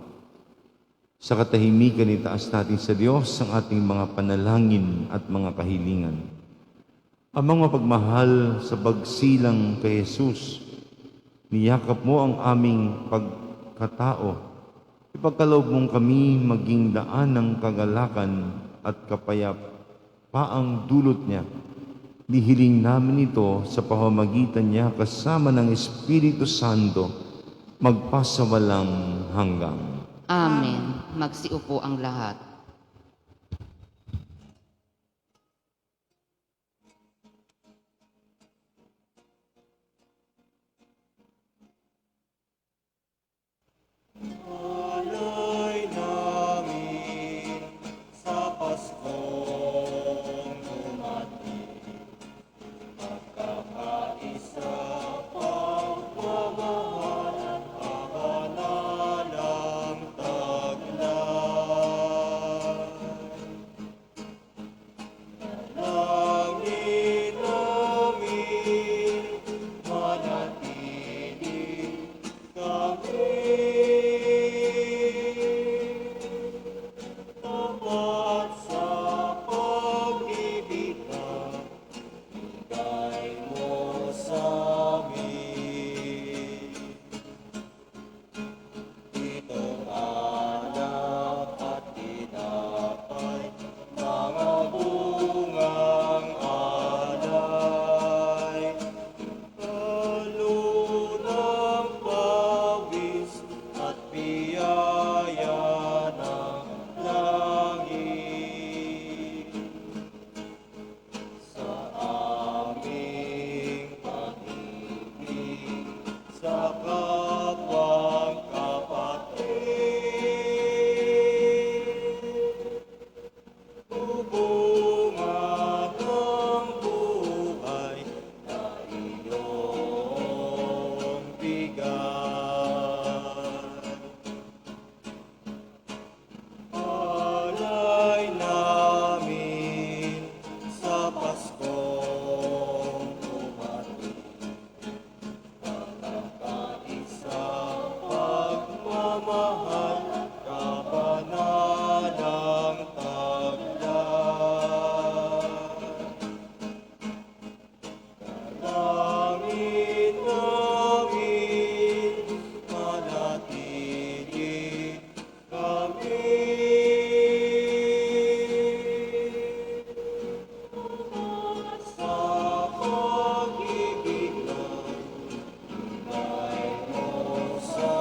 Sa katahimikan, itaas natin sa Diyos ang ating mga panalangin at mga kahilingan. Amang mapagmahal sa pagsilang kay Jesus, niyakap mo ang aming pagkatao. Ipagkaloob mong kami maging daan ng kagalakan at kapayapaang dulot niya. Nihiling namin ito sa pamamagitan niya kasama ng Espiritu Santo, magpasawalang hanggang. Amen. Magsiupo ang lahat. Alay namin sa Paskong dumating, pagkakaisa pagmamahal at kabanalang taglay. Dalangin namin manatili kami. Tapat sa pag-ibig na bigay mo sa amin. Itong anak at tinapay, mga bungang alay, halo ng pawis at biyaya ng langit. Sa aming pag-ibig sa kapwang kapatid, hubungan ng buhay na iyong bigay. Alay namin sa Paskong dumating, pagkakaisang pagmamahal, kabanalang taglay. Dalangin namin manatili kami. Sa pag-ibig na bigay mo sa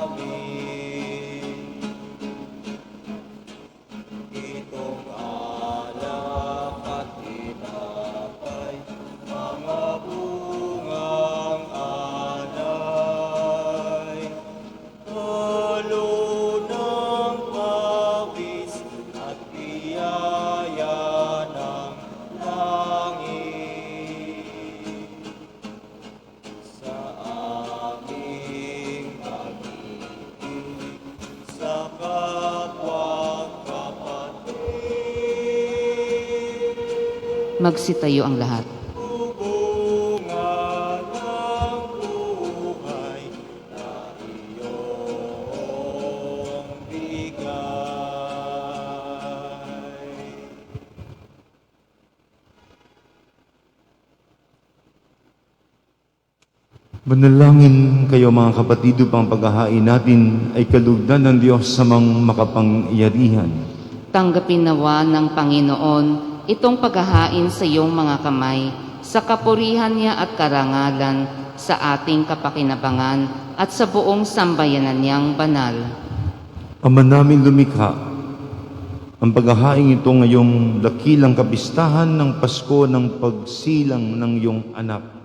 amin. Itong alak at tinapay, mga bungang alay, halo ng pawis at biyaya ng langit. Sa aming pag-ibig sa kapwang kapatid, Magsitayo ang lahat. hubungan ng buhay na iyong bigay. Manalangin kayo mga kapatid upang paghahain natin ay kalugdan ng Diyos sa mga makapangyarihan. Tanggapin nawa ng Panginoon itong paghahain sa iyong mga kamay, sa kapurihan niya at karangalan, sa ating kapakinabangan at sa buong sambayanan niyang banal. Ama namin lumikha, ang paghahain ito ngayong dakilang kapistahan ng Pasko ng pagsilang ng iyong anak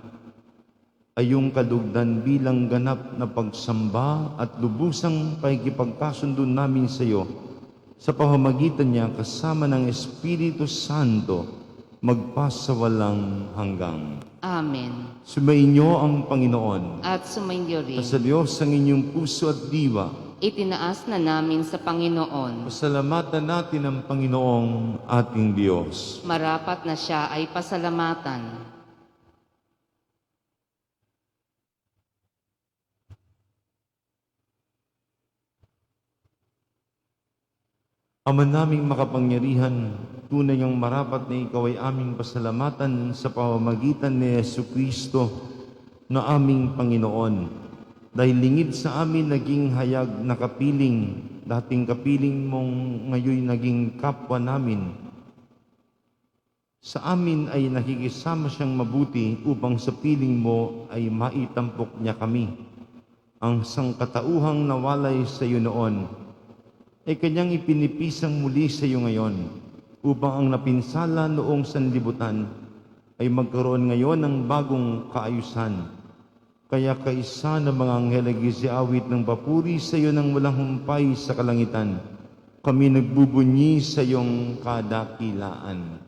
ay iyong kalugdan bilang ganap na pagsamba at lubusang pakikipagkasundo namin sa iyo sa pamamagitan niya kasama ng Espiritu Santo magpasawalang hanggang. Amen. Sumainyo ang Panginoon. At sumainyo rin. Sa Diyos ang inyong puso at diwa. Itinaas na namin sa Panginoon. Pasalamatan natin ang Panginoong ating Diyos. Marapat na siya ay pasalamatan. Ama naming makapangyarihan, tunay ang marapat na ikaw ay aming pasalamatan sa pamamagitan ni Jesucristo na aming Panginoon. Dahil lingid sa amin naging hayag na kapiling, dating kapiling mong ngayon naging kapwa namin. Sa amin ay nakikisama siyang mabuti upang sa piling mo ay maitampok niya kami. Ang sangkatauhang nawalay sa iyo noon, ay kanyang ipinipisang muli sa iyo ngayon upang ang napinsala noong sanlibutan ay magkaroon ngayon ng bagong kaayusan. Kaya kaisa ng mga anghel ay gisiawit ng papuri sa iyo ng walang humpay sa kalangitan. Kami nagbubunyi sa iyong kadakilaan.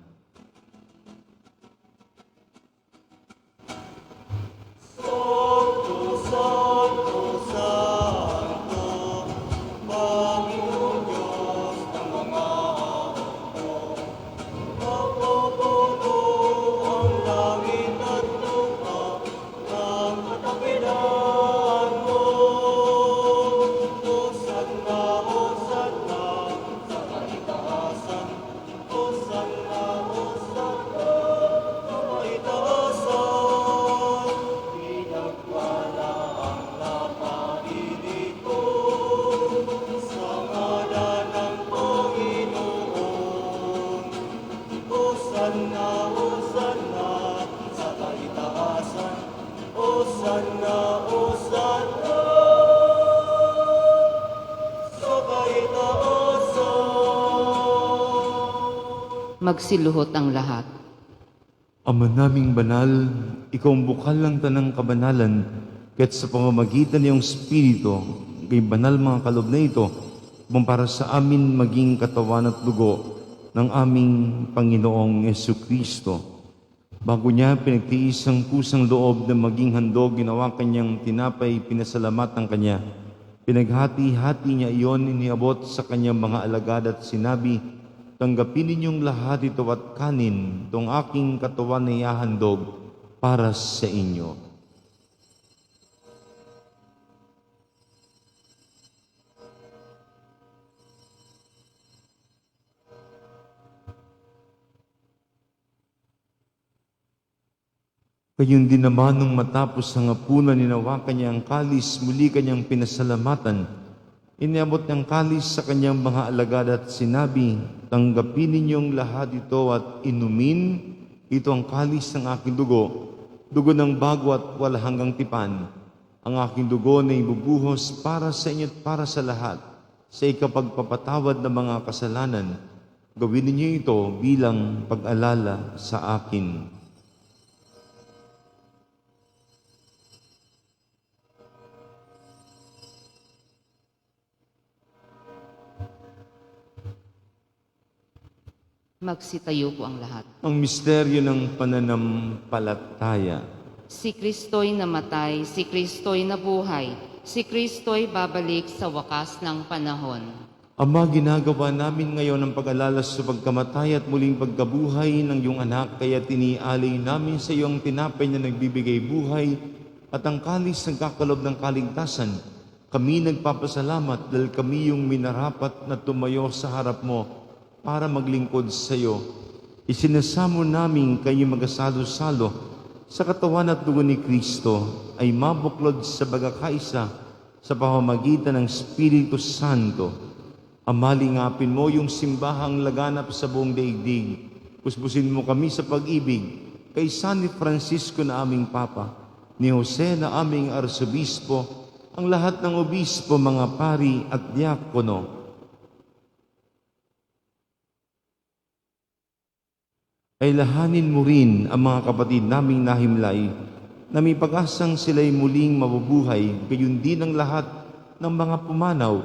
Magsiluhot ang lahat. Ama naming banal, ikaw ang bukal ng tanang kabanalan, kaya't sa pamamagitan ng iyong Espiritu, kay banal mga kalob na ito, upang para sa amin maging katawan at dugo ng aming Panginoong Jesucristo. Bago niya pinagtiis ang kusang loob na maging handog, ginawa kanyang tinapay, pinasalamatan kanya. Pinaghati-hati niya iyon, iniabot sa kanyang mga alagad at sinabi, tanggapin ninyong lahat ito at kanin, itong aking katawan na ihahandog para sa inyo. Gayon din naman nung matapos ang hapunan, ninawakan niya ang kalis, muli kanyang pinasalamatan. Iniabot niyang kalis sa kanyang mga alagad at sinabi, tanggapin ninyong lahat ito at inumin. Ito ang kalis ng aking dugo, dugo ng bago at wala hanggang tipan. Ang aking dugo na ibubuhos para sa inyo at para sa lahat, sa ikapagpapatawad ng mga kasalanan. Gawin ninyo ito bilang pag-alala sa akin. Magsitayo po ang lahat. Ang misteryo ng pananampalataya. Si Kristo'y namatay, si Kristo'y nabuhay, si Kristo'y babalik sa wakas ng panahon. Ama, ginagawa namin ngayon ang pag-alala sa pagkamatay at muling pagkabuhay ng iyong anak, kaya tinialay namin sa iyo ang tinapay na nagbibigay buhay at ang kalis ng kakalob ng kaligtasan. Kami nagpapasalamat dahil kami yung minarapat na tumayo sa harap mo para maglingkod sa iyo. Isinasamo namin kayo magasalo-salo sa katawan at dugo ni Kristo ay mabuklod sa bagakaisa sa pamamagitan ng Espiritu Santo. Amalingapin mo yung simbahang laganap sa buong daigdig. Puspusin mo kami sa pag-ibig kay San Francisco na aming Papa, ni Jose na aming Arsobispo, ang lahat ng obispo, mga pari at diakono. Ay lahanin mo rin ang mga kapatid naming nahimlay na may pag-asang sila'y muling mabubuhay, gayon din ang lahat ng mga pumanaw.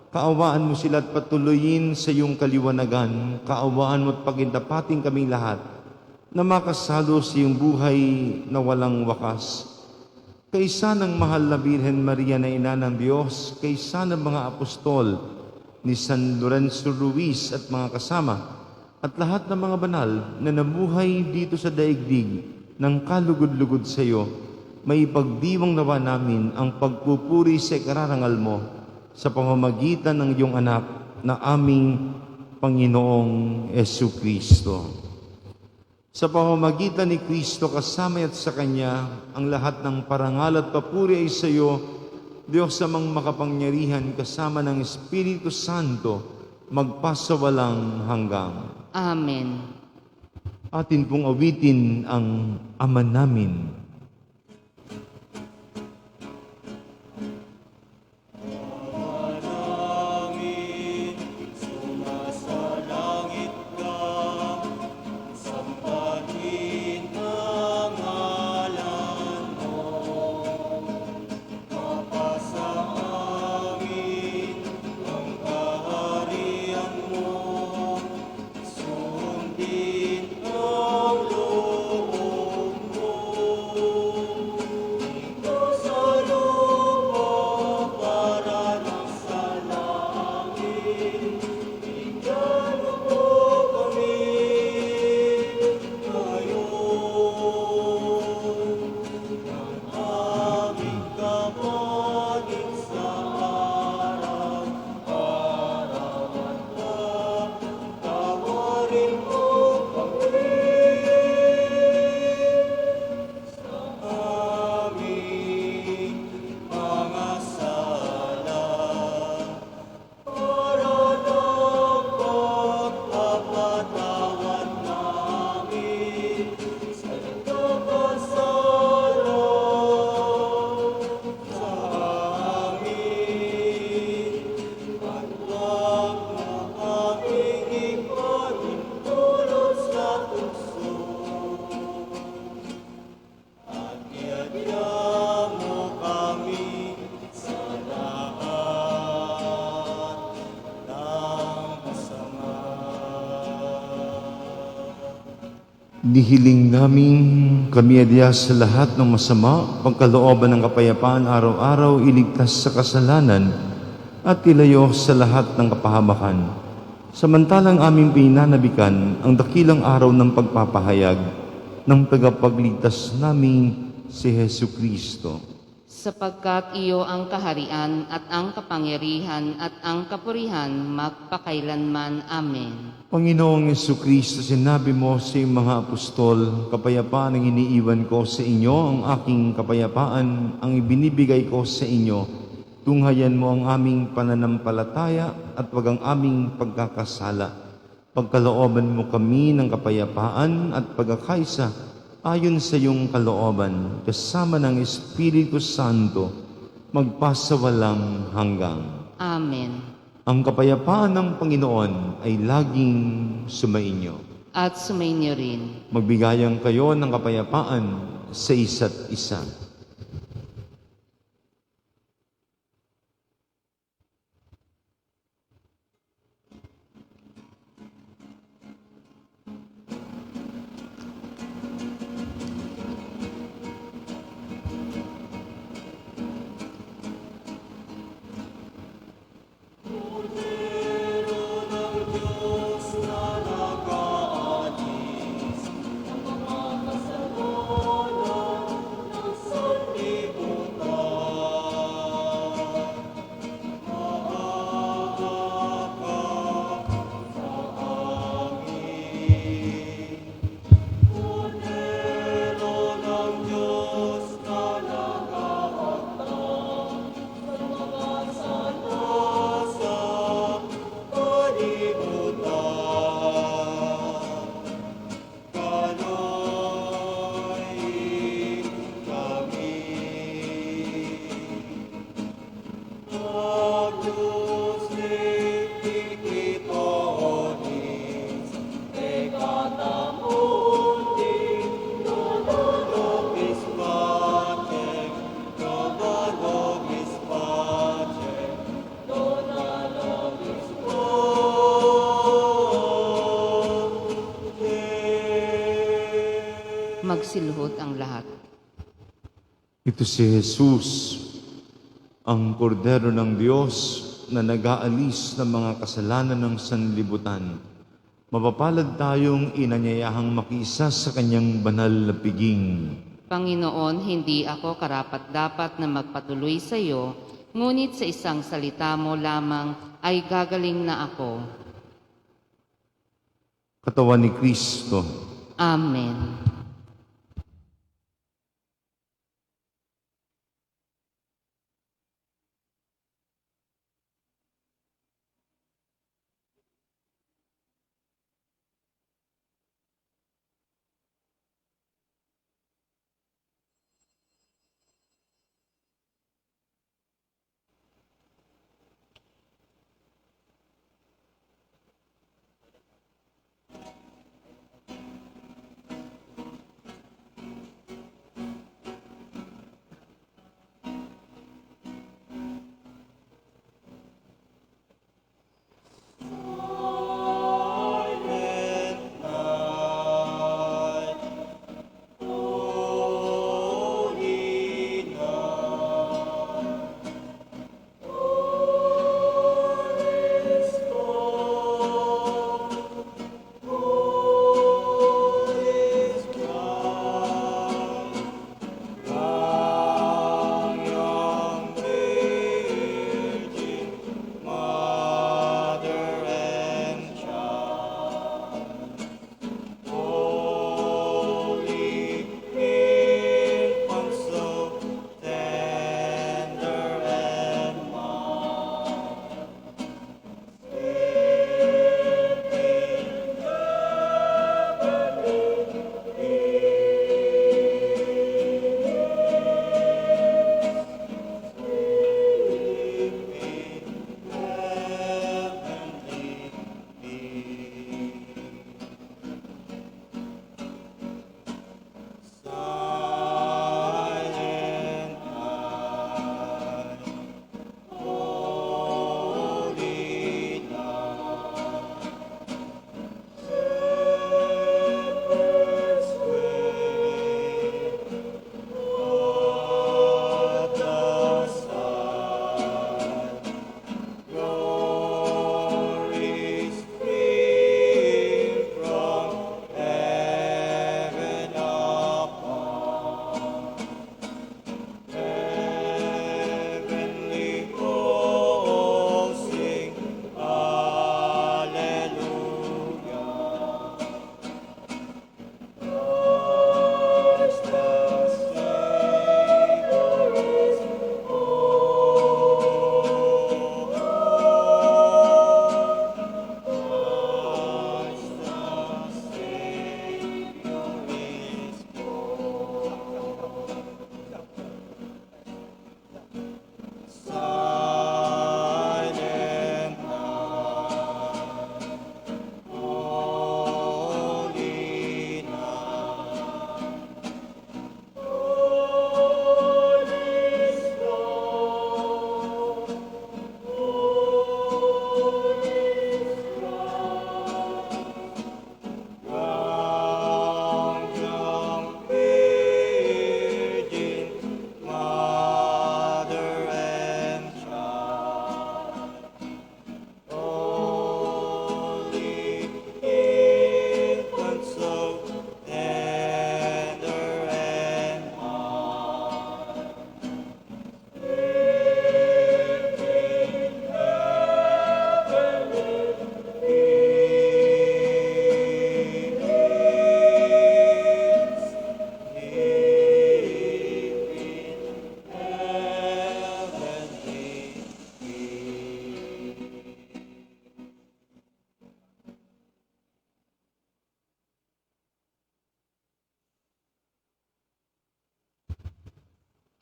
Kaawaan mo sila at patuloyin sa iyong kaliwanagan. Kaawaan mo at pagindapating kaming lahat na makasalo sa iyong buhay na walang wakas. Kaysa ng mahal na Birhen Maria na Ina ng Diyos, kaysa ng mga apostol ni San Lorenzo Ruiz at mga kasama, at lahat ng mga banal na namuhay dito sa daigdig ng kalugod-lugod sa iyo, may ipagdiwang nawa namin ang pagpupuri sa ikararangal mo sa pamamagitan ng iyong anak na aming Panginoong Jesucristo. Sa pamamagitan ni Kristo kasama at sa Kanya, ang lahat ng parangal at papuri ay sa iyo, Diyos amang makapangyarihan kasama ng Espiritu Santo, magpasawalang hanggang. Amen. Atin pong awitin ang Ama namin. Manangin, sumasalangit ka, sambahin ang ngalan mo. Mapasa amin ang kaharian mo, sundin ang loob mo. Dito sa lupa para lang sa langit, bigyan mo kami ngayon ng aming kapanin sa araw-araw at tawarin mo kami sa aming mga sala para napagpapatawad namin sa nagkakasala sa amin at huwag mo kaming ipahintulot sa tukso at iadya mo kami sa lahat ng masama. Nihiling namin kami adya sa lahat ng masama, pagkalooban ng kapayapaan araw-araw, iligtas sa kasalanan, at ilayo sa lahat ng kapahamakan. Samantalang aming pinanabikan ang dakilang araw ng pagpapahayag ng tagapagligtas naming si Hesu Kristo. Sapagkat iyo ang kaharian at ang kapangyarihan at ang kapurihan magpakailanman. Amen. Panginoong Hesu Kristo, sinabi mo sa iyong mga apostol, kapayapaan ang iniiwan ko sa inyo, ang aking kapayapaan ang ibinibigay ko sa inyo. Tunghayan mo ang aming pananampalataya at wag ang aming pagkakasala. Pagkalooban mo kami ng kapayapaan at pagkakaisa ayon sa iyong kalooban, kasama ng Espiritu Santo, magpasawalang hanggang. Amen. Ang kapayapaan ng Panginoon ay laging sumainyo. At sumainyo rin. Magbigayan kayo ng kapayapaan sa isa't isa. Ng Ipagsiluhod ang lahat. Ito si Jesus, ang kordero ng Diyos na nag-aalis ng mga kasalanan ng sanlibutan. Mapapalad tayong inanyayahang makisa sa kanyang banal na piging. Panginoon, hindi ako karapat-dapat na magpatuloy sa iyo, ngunit sa isang salita mo lamang ay gagaling na ako. Katawan ni Kristo. Amen.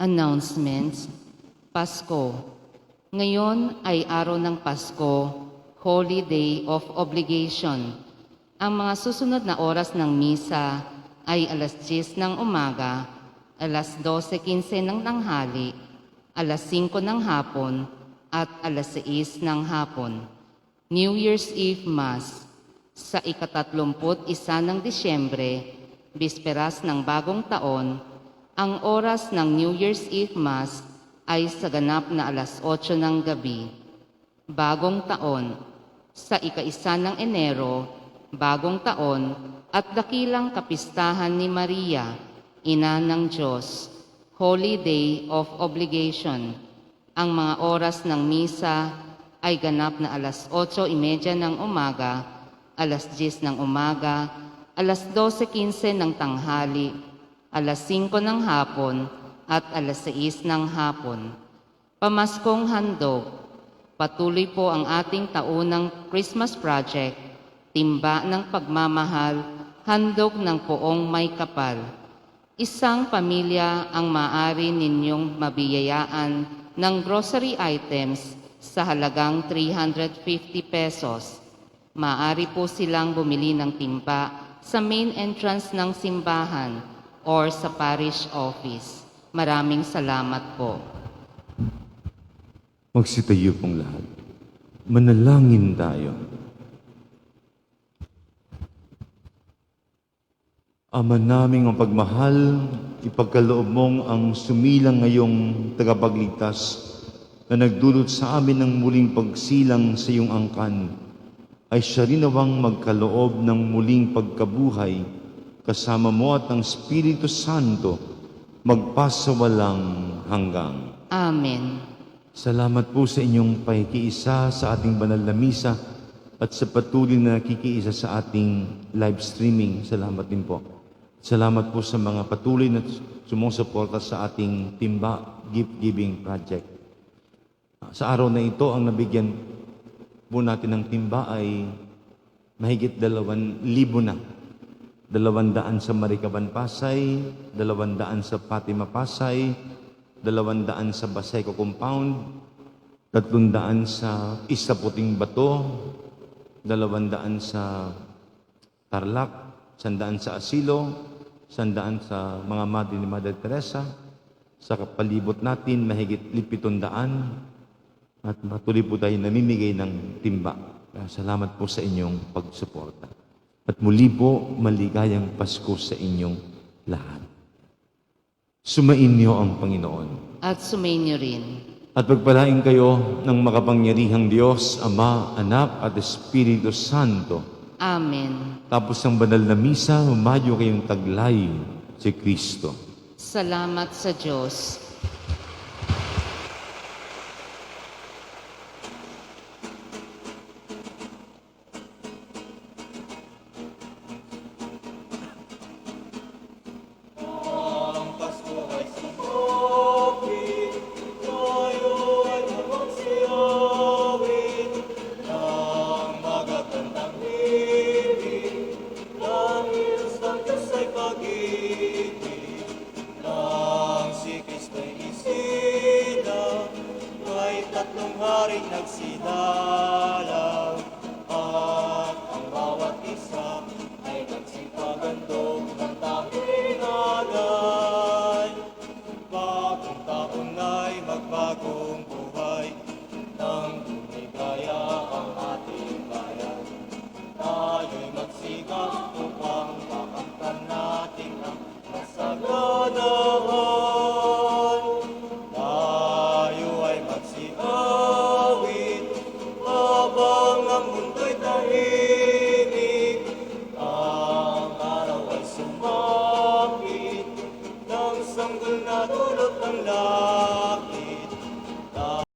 Announcements. Pasko. Ngayon ay araw ng Pasko, Holy Day of Obligation. Ang mga susunod na oras ng misa ay alas 10 ng umaga, alas 12:15 ng tanghali, alas 5 ng hapon, at alas 6 ng hapon. New Year's Eve Mass sa ika-31 ng Disyembre, Bisperas ng Bagong Taon, ang oras ng New Year's Eve Mass ay sa ganap na alas 8 ng gabi. Bagong Taon, sa ika-1 ng Enero, Bagong Taon at dakilang kapistahan ni Maria, Ina ng Diyos, Holy Day of Obligation. Ang mga oras ng misa ay ganap na alas 8:30 ng umaga, alas 10 ng umaga, alas 12:15 ng tanghali, alas 5 ng hapon, at alas 6 ng hapon. Pamaskong handog, patuloy po ang ating taunang Christmas project, Timba ng Pagmamahal, Handog ng Poong May Kapal. Isang pamilya ang maaari ninyong mabiyayaan ng grocery items sa halagang 350 pesos. Maaari po silang bumili ng timba sa main entrance ng simbahan or sa parish office. Maraming salamat po. Magsitayo pong lahat. Manalangin tayo. Ama naming ang pagmahal, ipagkaloob mong ang sumilang ngayong tagapagligtas na nagdulot sa amin ng muling pagsilang sa iyong angkan, ay siya rin nawang magkaloob ng muling pagkabuhay kasama mo at ang Espiritu Santo magpasawalang hanggang. Amen. Salamat po sa inyong pakikiisa sa ating banal na misa at sa patuloy na nakikiisa sa ating live streaming. Salamat din po. Salamat po sa mga patuloy na sumusuporta sa ating Timba Gift Giving Project. Sa araw na ito, ang nabigyan po natin ng timba ay mahigit 2,000 na. 200 sa Maricaban, Pasay, 200 sa Fatima, Pasay, 200 sa Baseco Compound, 300 sa Isa Puting Bato, 200 sa Tarlac, 100 sa Asilo, 100 sa mga Madre ni Mother Teresa. Sa kapalibot natin, mahigit 700. At patuloy po tayo namimigay ng timba. Kaya salamat po sa inyong pagsuporta. At muli po, maligayang Pasko sa inyong lahat. Sumainyo ang Panginoon. At sumainyo rin. At pagpalain kayo ng makapangyarihang Diyos, Ama, Anak, at Espiritu Santo. Amen. Tapos ng banal na misa, humayo kayong taglay si Kristo. Salamat sa Diyos. Ang Pasko ay sumapit, tayo ay magsiyawin ng magagandang himig, dahil sa Diyos ay pag-ibig. Nang si Kristo'y isilang, may 3 haring nagsilalang, at ang bawat isa ay nagsipagandog ng tahingalan. Bagong taon ay magbagong buhay, nang lumigaya ang ating bayan. Tayo'y magsikap upang makamtan natin ang kasaganahan. Tayo ay magsiawit habang ang mundo'y tahimik.